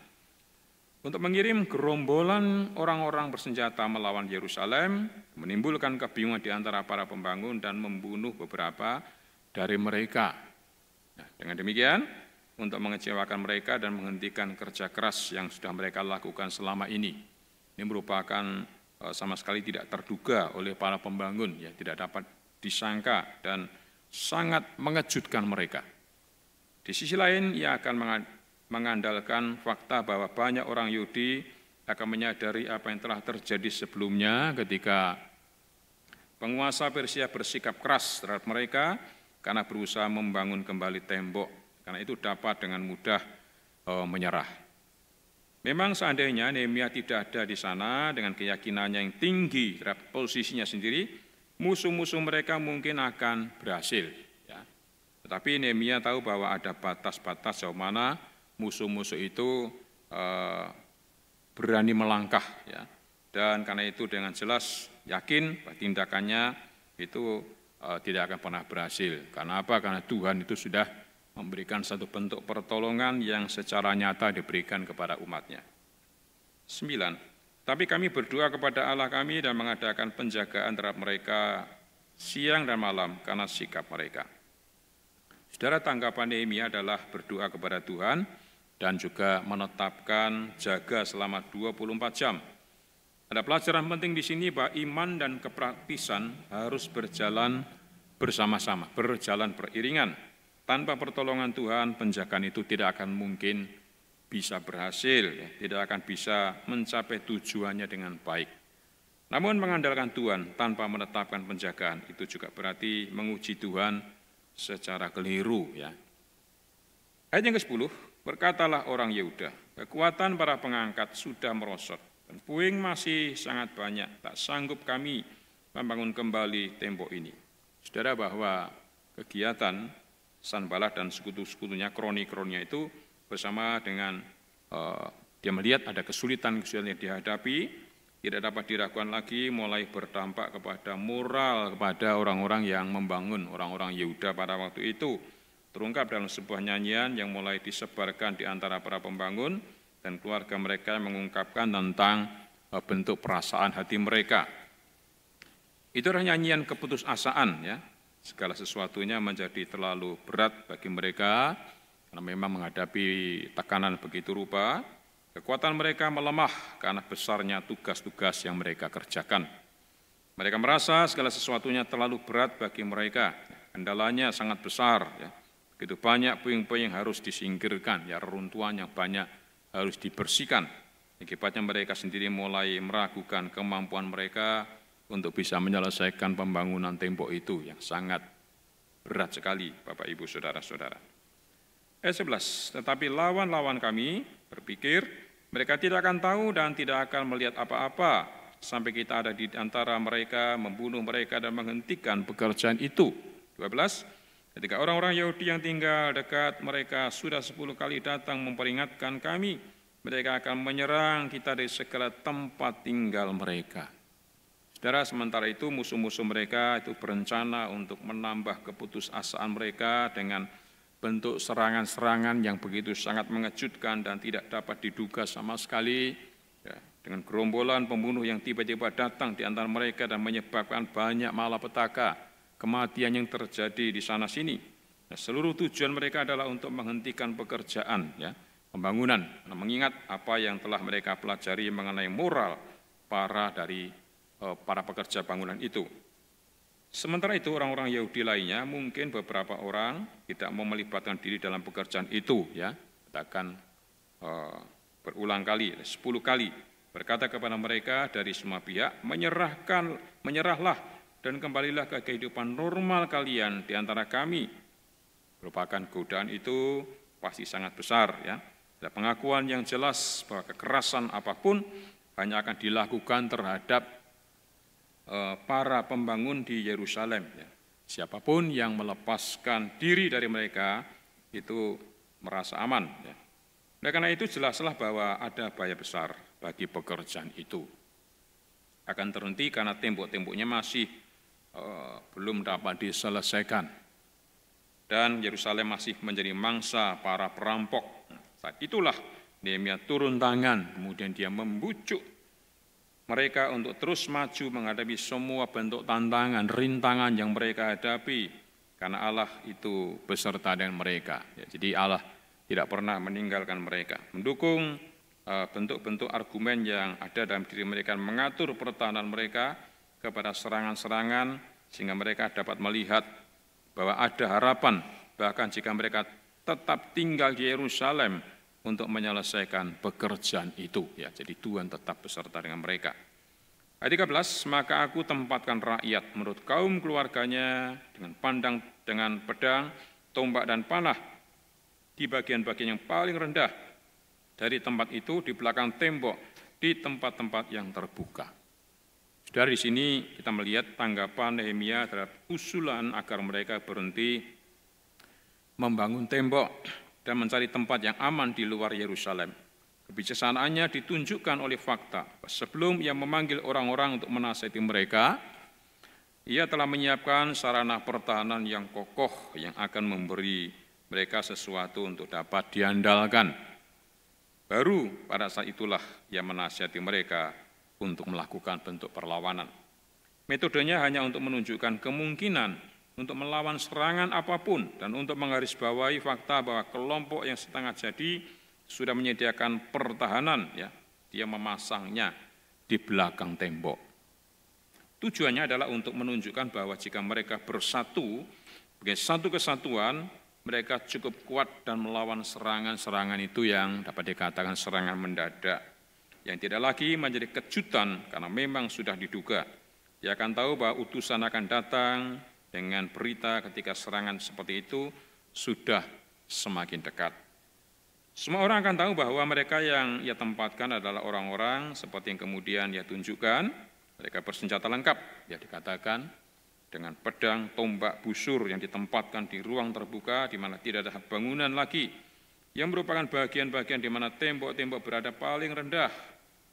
untuk mengirim gerombolan orang-orang bersenjata melawan Yerusalem, menimbulkan kebingungan di antara para pembangun dan membunuh beberapa dari mereka. Nah, dengan demikian, untuk mengecewakan mereka dan menghentikan kerja keras yang sudah mereka lakukan selama ini. Ini merupakan sama sekali tidak terduga oleh para pembangun, ya, tidak dapat disangka dan sangat mengejutkan mereka. Di sisi lain, ia akan mengandalkan fakta bahwa banyak orang Yahudi akan menyadari apa yang telah terjadi sebelumnya ketika penguasa Persia bersikap keras terhadap mereka karena berusaha membangun kembali tembok. Karena itu dapat dengan mudah menyerah. Memang seandainya Nehemia tidak ada di sana dengan keyakinannya yang tinggi terhadap posisinya sendiri, musuh-musuh mereka mungkin akan berhasil. Ya. Tetapi Nehemia tahu bahwa ada batas-batas sejauh mana musuh-musuh itu berani melangkah. Ya. Dan karena itu dengan jelas yakin bahwa tindakannya itu tidak akan pernah berhasil. Karena apa? Karena Tuhan itu sudah memberikan satu bentuk pertolongan yang secara nyata diberikan kepada umatnya. 9. Tapi kami berdoa kepada Allah kami dan mengadakan penjagaan terhadap mereka siang dan malam karena sikap mereka. Saudara, tanggapan Nehemia adalah berdoa kepada Tuhan dan juga menetapkan jaga selama 24 jam. Ada pelajaran penting di sini bahwa iman dan kepraktisan harus berjalan bersama-sama, berjalan beriringan. Tanpa pertolongan Tuhan, penjagaan itu tidak akan mungkin bisa berhasil, ya, tidak akan bisa mencapai tujuannya dengan baik. Namun mengandalkan Tuhan tanpa menetapkan penjagaan, itu juga berarti menguji Tuhan secara keliru. Ya. Ayat yang ke-10, berkatalah orang Yehuda, kekuatan para pengangkat sudah merosot, dan puing masih sangat banyak, tak sanggup kami membangun kembali tembok ini. Saudara, bahwa kegiatan Sanballat dan sekutu-sekutunya, kroni-kroninya itu bersama dengan dia melihat ada kesulitan yang dihadapi, tidak dapat diragukan lagi, mulai berdampak kepada moral kepada orang-orang yang membangun, orang-orang Yehuda pada waktu itu. Terungkap dalam sebuah nyanyian yang mulai disebarkan di antara para pembangun dan keluarga mereka mengungkapkan tentang bentuk perasaan hati mereka. Itu adalah nyanyian keputusasaan, ya. Segala sesuatunya menjadi terlalu berat bagi mereka, karena memang menghadapi tekanan begitu rupa, kekuatan mereka melemah karena besarnya tugas-tugas yang mereka kerjakan. Mereka merasa segala sesuatunya terlalu berat bagi mereka, kendalanya sangat besar, ya. Begitu banyak puing-puing yang harus disingkirkan, ya, reruntuhan yang banyak harus dibersihkan. Akibatnya mereka sendiri mulai meragukan kemampuan mereka untuk bisa menyelesaikan pembangunan tembok itu yang sangat berat sekali, Bapak, Ibu, Saudara-saudara. Ayat 11, tetapi lawan-lawan kami berpikir, mereka tidak akan tahu dan tidak akan melihat apa-apa, sampai kita ada di antara mereka, membunuh mereka dan menghentikan pekerjaan itu. 12, ketika orang-orang Yahudi yang tinggal dekat mereka sudah 10 kali datang memperingatkan kami, mereka akan menyerang kita dari segala tempat tinggal mereka. Saudara, sementara itu musuh-musuh mereka itu berencana untuk menambah keputusasaan mereka dengan bentuk serangan-serangan yang begitu sangat mengejutkan dan tidak dapat diduga sama sekali, ya, dengan gerombolan pembunuh yang tiba-tiba datang di antara mereka dan menyebabkan banyak malapetaka, kematian yang terjadi di sana-sini. Nah, seluruh tujuan mereka adalah untuk menghentikan pekerjaan, ya, pembangunan, mengingat apa yang telah mereka pelajari mengenai moral para pekerja bangunan itu. Sementara itu orang-orang Yahudi lainnya, mungkin beberapa orang tidak mau melibatkan diri dalam pekerjaan itu, ya, katakan berulang kali, 10 kali, berkata kepada mereka dari semua pihak, menyerahlah dan kembalilah ke kehidupan normal kalian di antara kami. Merupakan godaan itu pasti sangat besar, ya. Ada pengakuan yang jelas bahwa kekerasan apapun hanya akan dilakukan terhadap para pembangun di Yerusalem. Ya. Siapapun yang melepaskan diri dari mereka itu merasa aman. Ya. Oleh karena itu jelaslah bahwa ada bahaya besar bagi pekerjaan itu. Akan terhenti karena tembok-temboknya masih belum dapat diselesaikan. Dan Yerusalem masih menjadi mangsa para perampok. Saat itulah Nehemia turun tangan, kemudian dia membujuk mereka untuk terus maju menghadapi semua bentuk tantangan, rintangan yang mereka hadapi, karena Allah itu beserta dengan mereka. Ya, jadi Allah tidak pernah meninggalkan mereka. Mendukung bentuk-bentuk argumen yang ada dalam diri mereka, mengatur pertahanan mereka kepada serangan-serangan, sehingga mereka dapat melihat bahwa ada harapan, bahkan jika mereka tetap tinggal di Yerusalem untuk menyelesaikan pekerjaan itu. Ya, jadi Tuhan tetap beserta dengan mereka. Ayat 13, maka aku tempatkan rakyat menurut kaum keluarganya dengan pedang, tombak dan panah di bagian-bagian yang paling rendah dari tempat itu, di belakang tembok, di tempat-tempat yang terbuka. Saudara, di sini kita melihat tanggapan Nehemia terhadap usulan agar mereka berhenti membangun tembok dan mencari tempat yang aman di luar Yerusalem. Kebijaksanaannya ditunjukkan oleh fakta. Sebelum ia memanggil orang-orang untuk menasihati mereka, ia telah menyiapkan sarana pertahanan yang kokoh yang akan memberi mereka sesuatu untuk dapat diandalkan. Baru pada saat itulah ia menasihati mereka untuk melakukan bentuk perlawanan. Metodenya hanya untuk menunjukkan kemungkinan untuk melawan serangan apapun dan untuk menggarisbawahi fakta bahwa kelompok yang setengah jadi sudah menyediakan pertahanan, ya, dia memasangnya di belakang tembok. Tujuannya adalah untuk menunjukkan bahwa jika mereka bersatu sebagai satu kesatuan, mereka cukup kuat dan melawan serangan-serangan itu yang dapat dikatakan serangan mendadak, yang tidak lagi menjadi kejutan karena memang sudah diduga. Dia akan tahu bahwa utusan akan datang dengan berita ketika serangan seperti itu sudah semakin dekat. Semua orang akan tahu bahwa mereka yang ia tempatkan adalah orang-orang seperti yang kemudian ia tunjukkan. Mereka bersenjata lengkap, ya dikatakan, dengan pedang, tombak, busur yang ditempatkan di ruang terbuka di mana tidak ada bangunan lagi, yang merupakan bagian-bagian di mana tembok-tembok berada paling rendah.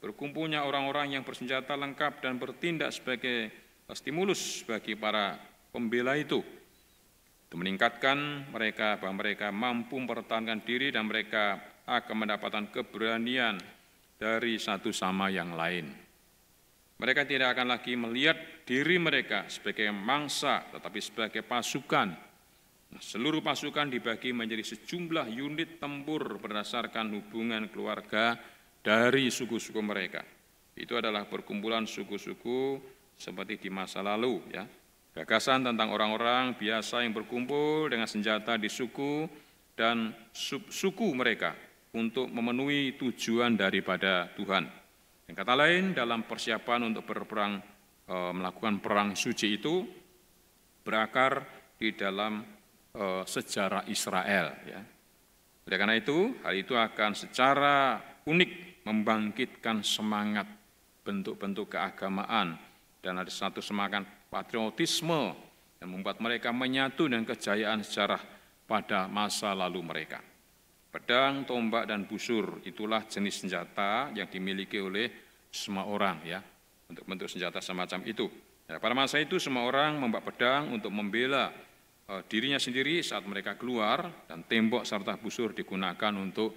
Berkumpulnya orang-orang yang bersenjata lengkap dan bertindak sebagai stimulus bagi para pembela itu. Itu meningkatkan mereka bahwa mereka mampu mempertahankan diri dan mereka akan mendapatkan keberanian dari satu sama yang lain. Mereka tidak akan lagi melihat diri mereka sebagai mangsa, tetapi sebagai pasukan. Seluruh pasukan dibagi menjadi sejumlah unit tempur berdasarkan hubungan keluarga dari suku-suku mereka. Itu adalah perkumpulan suku-suku seperti di masa lalu, ya. Gagasan tentang orang-orang biasa yang berkumpul dengan senjata di suku dan subsuku mereka untuk memenuhi tujuan daripada Tuhan. Yang kata lain, dalam persiapan untuk berperang, melakukan perang suci itu berakar di dalam sejarah Israel. Ya. Oleh karena itu, hal itu akan secara unik membangkitkan semangat bentuk-bentuk keagamaan dan ada satu semangat patriotisme yang membuat mereka menyatu dengan kejayaan sejarah pada masa lalu mereka. Pedang, tombak, dan busur itulah jenis senjata yang dimiliki oleh semua orang, ya, untuk bentuk senjata semacam itu. Ya, pada masa itu semua orang membawa pedang untuk membela dirinya sendiri saat mereka keluar, dan tembok serta busur digunakan untuk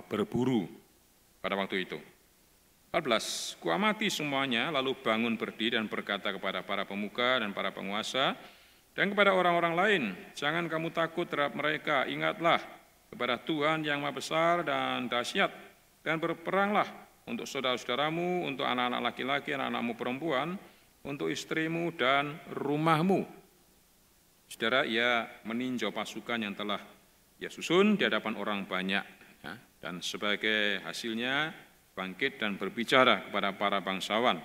berburu pada waktu itu. 14. Kuamati semuanya, lalu bangun berdiri dan berkata kepada para pemuka dan para penguasa dan kepada orang-orang lain, jangan kamu takut terhadap mereka, ingatlah kepada Tuhan yang Maha Besar dan dahsyat, dan berperanglah untuk saudara-saudaramu, untuk anak-anak laki-laki, anak-anakmu perempuan, untuk istrimu dan rumahmu. Saudara, ia meninjau pasukan yang telah ia susun di hadapan orang banyak, ya, dan sebagai hasilnya bangkit dan berbicara kepada para bangsawan,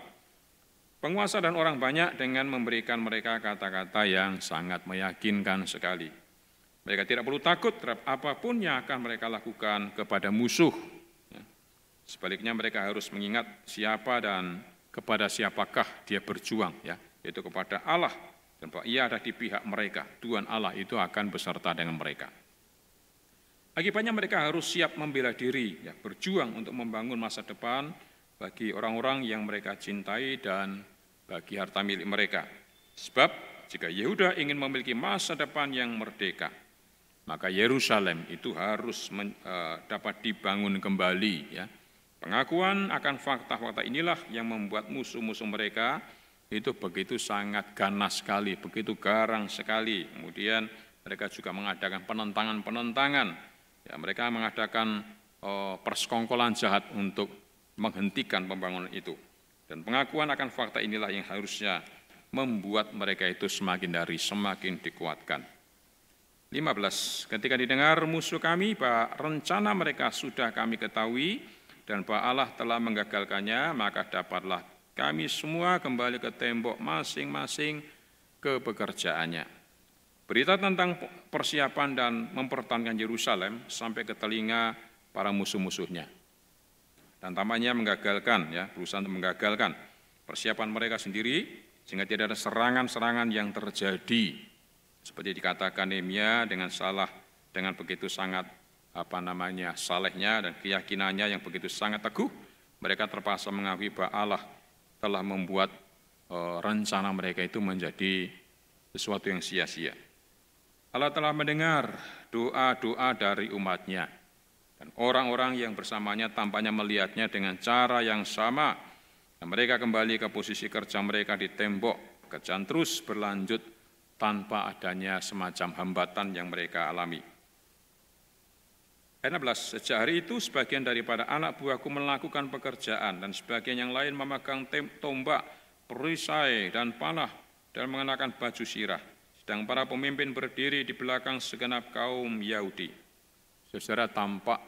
penguasa dan orang banyak dengan memberikan mereka kata-kata yang sangat meyakinkan sekali. Mereka tidak perlu takut terhadap apapun yang akan mereka lakukan kepada musuh. Sebaliknya mereka harus mengingat siapa dan kepada siapakah dia berjuang, ya, yaitu kepada Allah, dan bahwa ia ada di pihak mereka. Tuhan Allah itu akan beserta dengan mereka. Akibatnya mereka harus siap membela diri, ya, berjuang untuk membangun masa depan bagi orang-orang yang mereka cintai dan bagi harta milik mereka. Sebab jika Yehuda ingin memiliki masa depan yang merdeka, maka Yerusalem itu harus dapat dibangun kembali. Ya. Pengakuan akan fakta-fakta inilah yang membuat musuh-musuh mereka itu begitu sangat ganas sekali, begitu garang sekali. Kemudian mereka juga mengadakan penentangan-penentangan Ya, mereka mengadakan persekongkolan jahat untuk menghentikan pembangunan itu. Dan pengakuan akan fakta inilah yang harusnya membuat mereka itu semakin dikuatkan. 15. Ketika didengar musuh kami bahwa rencana mereka sudah kami ketahui dan bahwa Allah telah menggagalkannya, maka dapatlah kami semua kembali ke tembok masing-masing ke pekerjaannya. Berita tentang persiapan dan mempertahankan Yerusalem sampai ke telinga para musuh-musuhnya. Dan tampaknya menggagalkan, ya, berusaha untuk menggagalkan persiapan mereka sendiri, sehingga tidak ada serangan-serangan yang terjadi. Seperti dikatakan Nehemia dengan begitu sangat salehnya dan keyakinannya yang begitu sangat teguh, mereka terpaksa mengakui bahwa Allah telah membuat rencana mereka itu menjadi sesuatu yang sia-sia. Allah telah mendengar doa-doa dari umat-Nya, dan orang-orang yang bersamanya tampaknya melihatnya dengan cara yang sama, dan mereka kembali ke posisi kerja mereka di tembok. Pekerjaan terus berlanjut tanpa adanya semacam hambatan yang mereka alami. Ayat 16, sejak hari itu sebagian daripada anak buahku melakukan pekerjaan dan sebagian yang lain memegang tombak, perisai dan panah dan mengenakan baju sirah. Sedang para pemimpin berdiri di belakang segenap kaum Yahudi. Saudara, tampak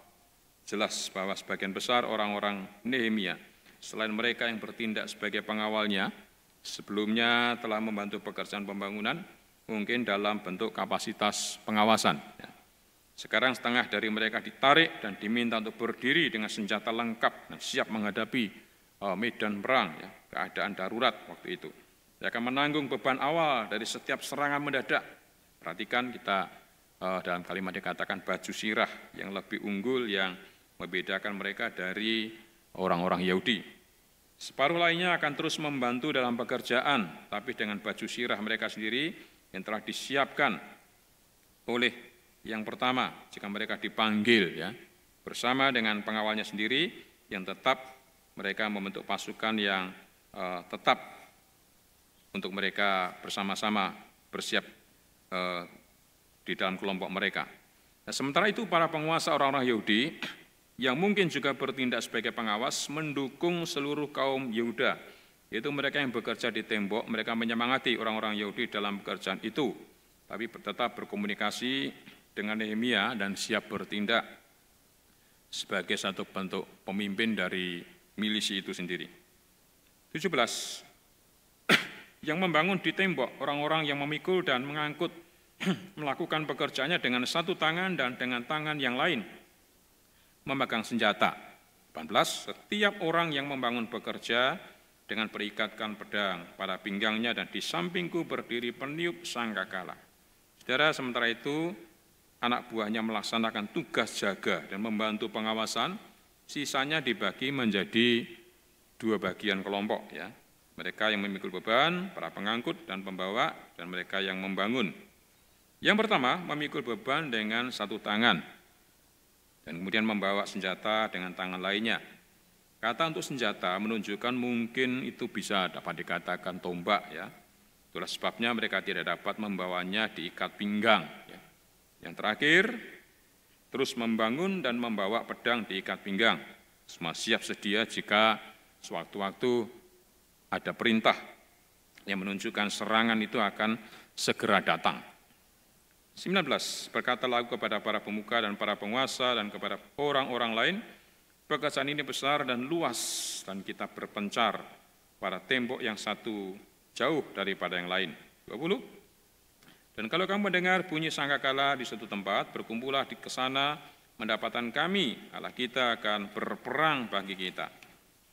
jelas bahwa sebagian besar orang-orang Nehemia, selain mereka yang bertindak sebagai pengawalnya, sebelumnya telah membantu pekerjaan pembangunan, mungkin dalam bentuk kapasitas pengawasan. Sekarang setengah dari mereka ditarik dan diminta untuk berdiri dengan senjata lengkap dan siap menghadapi medan perang, ya, keadaan darurat waktu itu. Dia akan menanggung beban awal dari setiap serangan mendadak. Perhatikan kita dalam kalimat dikatakan baju sirah yang lebih unggul yang membedakan mereka dari orang-orang Yahudi. Separuh lainnya akan terus membantu dalam pekerjaan, tapi dengan baju sirah mereka sendiri yang telah disiapkan oleh yang pertama jika mereka dipanggil, ya, bersama dengan pengawalnya sendiri yang tetap mereka membentuk pasukan yang tetap untuk mereka bersama-sama bersiap di dalam kelompok mereka. Nah, sementara itu para penguasa orang-orang Yahudi yang mungkin juga bertindak sebagai pengawas mendukung seluruh kaum Yehuda, yaitu mereka yang bekerja di tembok. Mereka menyemangati orang-orang Yahudi dalam pekerjaan itu, tapi tetap berkomunikasi dengan Nehemia dan siap bertindak sebagai satu bentuk pemimpin dari milisi itu sendiri. 17. Yang membangun di tembok, orang-orang yang memikul dan mengangkut melakukan pekerjaannya dengan satu tangan dan dengan tangan yang lain memegang senjata. 18. Setiap orang yang membangun bekerja dengan berikatkan pedang pada pinggangnya dan di sampingku berdiri peniup sangkakala. Saudara, sementara itu anak buahnya melaksanakan tugas jaga dan membantu pengawasan, sisanya dibagi menjadi 2 bagian kelompok, ya. Mereka yang memikul beban, para pengangkut dan pembawa, dan mereka yang membangun. Yang pertama, memikul beban dengan satu tangan, dan kemudian membawa senjata dengan tangan lainnya. Kata untuk senjata menunjukkan mungkin itu bisa dapat dikatakan tombak, ya. Itulah sebabnya mereka tidak dapat membawanya diikat pinggang, ya. Yang terakhir, terus membangun dan membawa pedang diikat pinggang. Semua siap sedia jika sewaktu-waktu ada perintah yang menunjukkan serangan itu akan segera datang. 19. Berkatalah aku kepada para pemuka dan para penguasa dan kepada orang-orang lain, pekerjaan ini besar dan luas dan kita berpencar pada tembok yang satu jauh daripada yang lain. 20. Dan kalau kamu mendengar bunyi sangkakala di suatu tempat, berkumpullah di kesana, mendapatkan kami, Allah kita akan berperang bagi kita.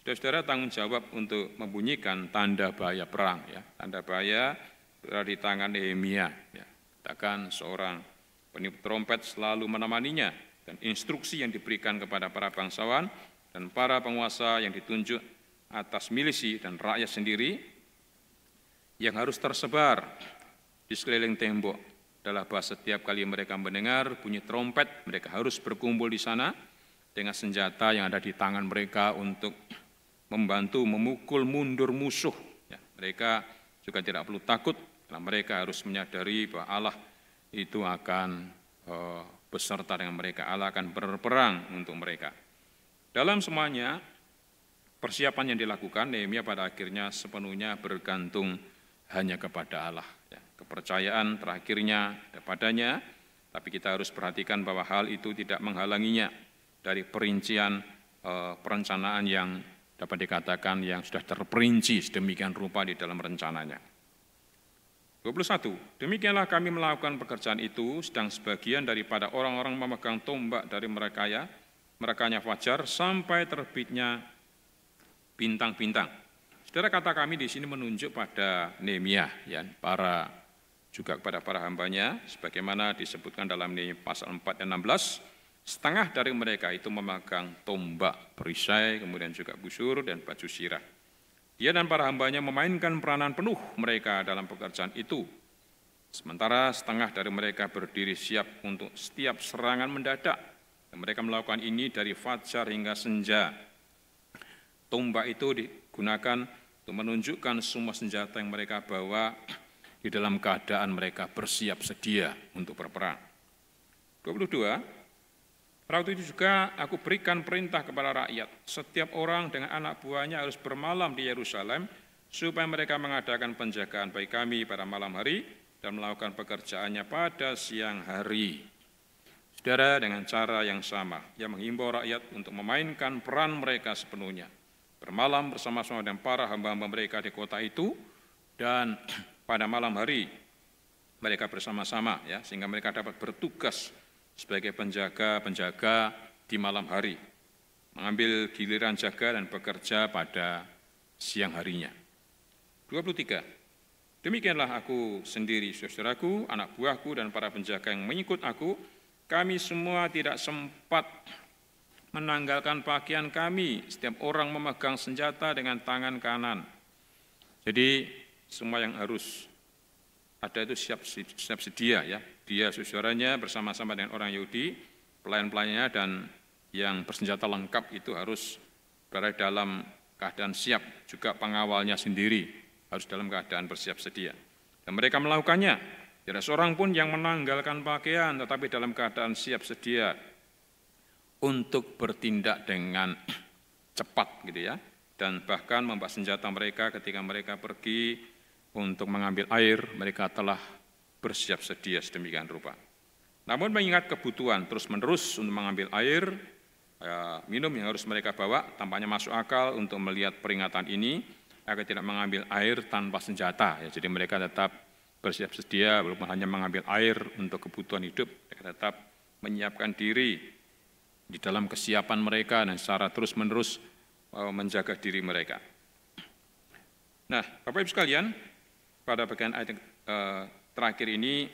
Saudara-saudara, tanggung jawab untuk membunyikan tanda bahaya perang, ya. Tanda bahaya berada di tangan Nehemia, ya. Katakan seorang peniup trompet selalu menemaninya, dan instruksi yang diberikan kepada para bangsawan dan para penguasa yang ditunjuk atas milisi dan rakyat sendiri yang harus tersebar di sekeliling tembok adalah bahwa setiap kali mereka mendengar bunyi trompet, mereka harus berkumpul di sana dengan senjata yang ada di tangan mereka untuk membantu memukul mundur musuh. Ya, mereka juga tidak perlu takut, karena mereka harus menyadari bahwa Allah itu akan beserta dengan mereka. Allah akan berperang untuk mereka. Dalam semuanya, persiapan yang dilakukan, Nehemia pada akhirnya sepenuhnya bergantung hanya kepada Allah. Kepercayaan terakhirnya padanya, tapi kita harus perhatikan bahwa hal itu tidak menghalanginya dari perincian perencanaan yang dapat dikatakan yang sudah terperinci sedemikian rupa di dalam rencananya. 21. Demikianlah kami melakukan pekerjaan itu, sedang sebagian daripada orang-orang memegang tombak dari merekanya fajar sampai terbitnya bintang-bintang. Saudara, kata kami di sini menunjuk pada Nehemia, ya, juga kepada para hambanya, sebagaimana disebutkan dalam Nehemia pasal 4 dan 16. Setengah dari mereka itu memegang tombak, perisai, kemudian juga busur dan baju sirah. Dia dan para hambanya memainkan peranan penuh mereka dalam pekerjaan itu. Sementara setengah dari mereka berdiri siap untuk setiap serangan mendadak. Dan mereka melakukan ini dari fajar hingga senja. Tombak itu digunakan untuk menunjukkan semua senjata yang mereka bawa di dalam keadaan mereka bersiap sedia untuk berperang. 22. Waktu itu juga aku berikan perintah kepada rakyat, setiap orang dengan anak buahnya harus bermalam di Yerusalem, supaya mereka mengadakan penjagaan bagi kami pada malam hari dan melakukan pekerjaannya pada siang hari. Saudara, dengan cara yang sama, ia menghimbau rakyat untuk memainkan peran mereka sepenuhnya, bermalam bersama-sama dengan para hamba-hamba mereka di kota itu, dan pada malam hari mereka bersama-sama, ya, sehingga mereka dapat bertugas sebagai penjaga-penjaga di malam hari, mengambil giliran jaga dan bekerja pada siang harinya. 23. Demikianlah aku sendiri, saudaraku, anak buahku dan para penjaga yang mengikut aku, kami semua tidak sempat menanggalkan pakaian kami, setiap orang memegang senjata dengan tangan kanan. Jadi semua yang harus ada itu siap sedia, ya. Dia saudaranya bersama-sama dengan orang Yahudi, pelayan-pelayannya dan yang bersenjata lengkap itu harus berada dalam keadaan siap, juga pengawalnya sendiri harus dalam keadaan bersiap sedia. Dan mereka melakukannya, tidak seorang pun yang menanggalkan pakaian, tetapi dalam keadaan siap sedia untuk bertindak dengan cepat, gitu ya. Dan bahkan membawa senjata mereka ketika mereka pergi untuk mengambil air, mereka telah bersiap sedia sedemikian rupa. Namun mengingat kebutuhan terus-menerus untuk mengambil air, minum yang harus mereka bawa, tampaknya masuk akal untuk melihat peringatan ini, agar tidak mengambil air tanpa senjata. Ya, jadi mereka tetap bersiap sedia, walaupun hanya mengambil air untuk kebutuhan hidup, mereka tetap menyiapkan diri di dalam kesiapan mereka dan secara terus-menerus menjaga diri mereka. Nah, Bapak Ibu sekalian, pada bagian ayat terakhir ini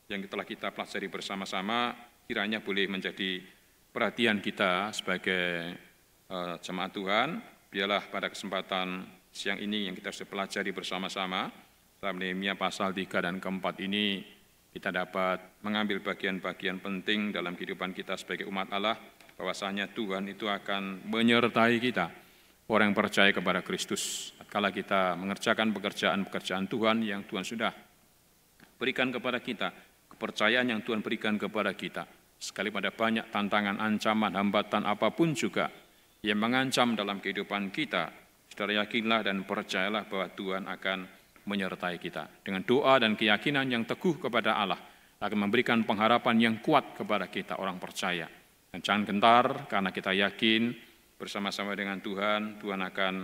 yang telah kita pelajari bersama-sama, kiranya boleh menjadi perhatian kita sebagai jemaat Tuhan. Biarlah pada kesempatan siang ini yang kita sudah pelajari bersama-sama, dalam Nehemia pasal 3 dan ke-4 ini, kita dapat mengambil bagian-bagian penting dalam kehidupan kita sebagai umat Allah, bahwasanya Tuhan itu akan menyertai kita, orang yang percaya kepada Kristus. Kala kita mengerjakan pekerjaan-pekerjaan Tuhan yang Tuhan sudah berikan kepada kita, kepercayaan yang Tuhan berikan kepada kita, sekali pada banyak tantangan, ancaman, hambatan apapun juga yang mengancam dalam kehidupan kita, saudara yakinlah dan percayalah bahwa Tuhan akan menyertai kita. Dengan doa dan keyakinan yang teguh kepada Allah, akan memberikan pengharapan yang kuat kepada kita, orang percaya. Dan jangan gentar, karena kita yakin bersama-sama dengan Tuhan, Tuhan akan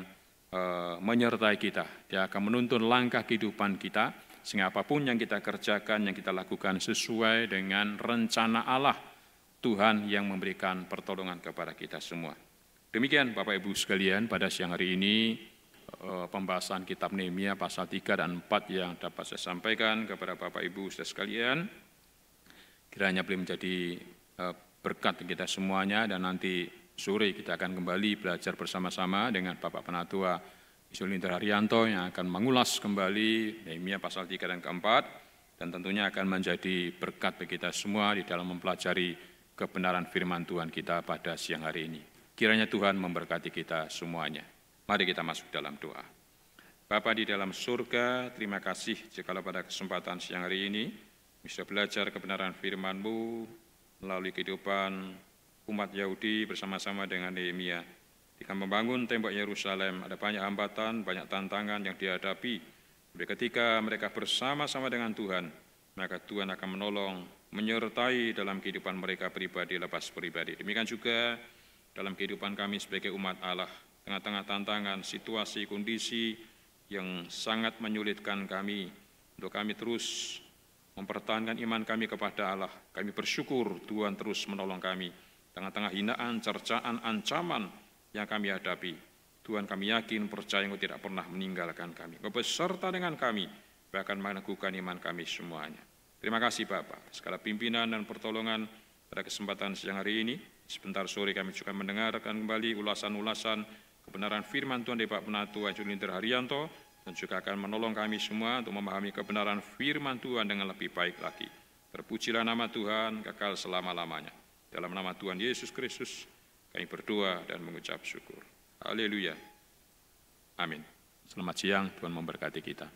menyertai kita. Dia akan menuntun langkah kehidupan kita, sehingga apapun yang kita kerjakan, yang kita lakukan sesuai dengan rencana Allah, Tuhan yang memberikan pertolongan kepada kita semua. Demikian Bapak Ibu sekalian, pada siang hari ini pembahasan kitab Nehemia pasal 3 dan 4 yang dapat saya sampaikan kepada Bapak Ibu sekalian. Kiranya boleh menjadi berkat kita semuanya, dan nanti sore kita akan kembali belajar bersama-sama dengan Bapak Penatua Isulindra Haryanto yang akan mengulas kembali Nehemia pasal 3 dan ke-4, dan tentunya akan menjadi berkat bagi kita semua di dalam mempelajari kebenaran firman Tuhan kita pada siang hari ini. Kiranya Tuhan memberkati kita semuanya. Mari kita masuk dalam doa. Bapa di dalam surga, terima kasih jikalau pada kesempatan siang hari ini bisa belajar kebenaran firman-Mu, melalui kehidupan umat Yahudi bersama-sama dengan Nehemia. Ketika membangun tembok Yerusalem, ada banyak hambatan, banyak tantangan yang dihadapi. Tapi ketika mereka bersama-sama dengan Tuhan, maka Tuhan akan menolong, menyertai dalam kehidupan mereka pribadi lepas pribadi. Demikian juga dalam kehidupan kami sebagai umat Allah, tengah-tengah tantangan, situasi, kondisi yang sangat menyulitkan kami, untuk kami terus mempertahankan iman kami kepada Allah. Kami bersyukur Tuhan terus menolong kami. Tengah-tengah hinaan, cercaan, ancaman yang kami hadapi, Tuhan kami yakin, percaya Engkau tidak pernah meninggalkan kami. Engkau beserta dengan kami, bahkan meneguhkan iman kami semuanya. Terima kasih Bapak, segala pimpinan dan pertolongan pada kesempatan siang hari ini. Sebentar sore kami juga mendengarkan kembali ulasan-ulasan kebenaran firman Tuhan dari Pak Penatua Julinter Haryanto, dan juga akan menolong kami semua untuk memahami kebenaran firman Tuhan dengan lebih baik lagi. Terpujilah nama Tuhan, kekal selama-lamanya. Dalam nama Tuhan Yesus Kristus, kami berdoa dan mengucap syukur. Haleluya. Amin. Selamat siang, Tuhan memberkati kita.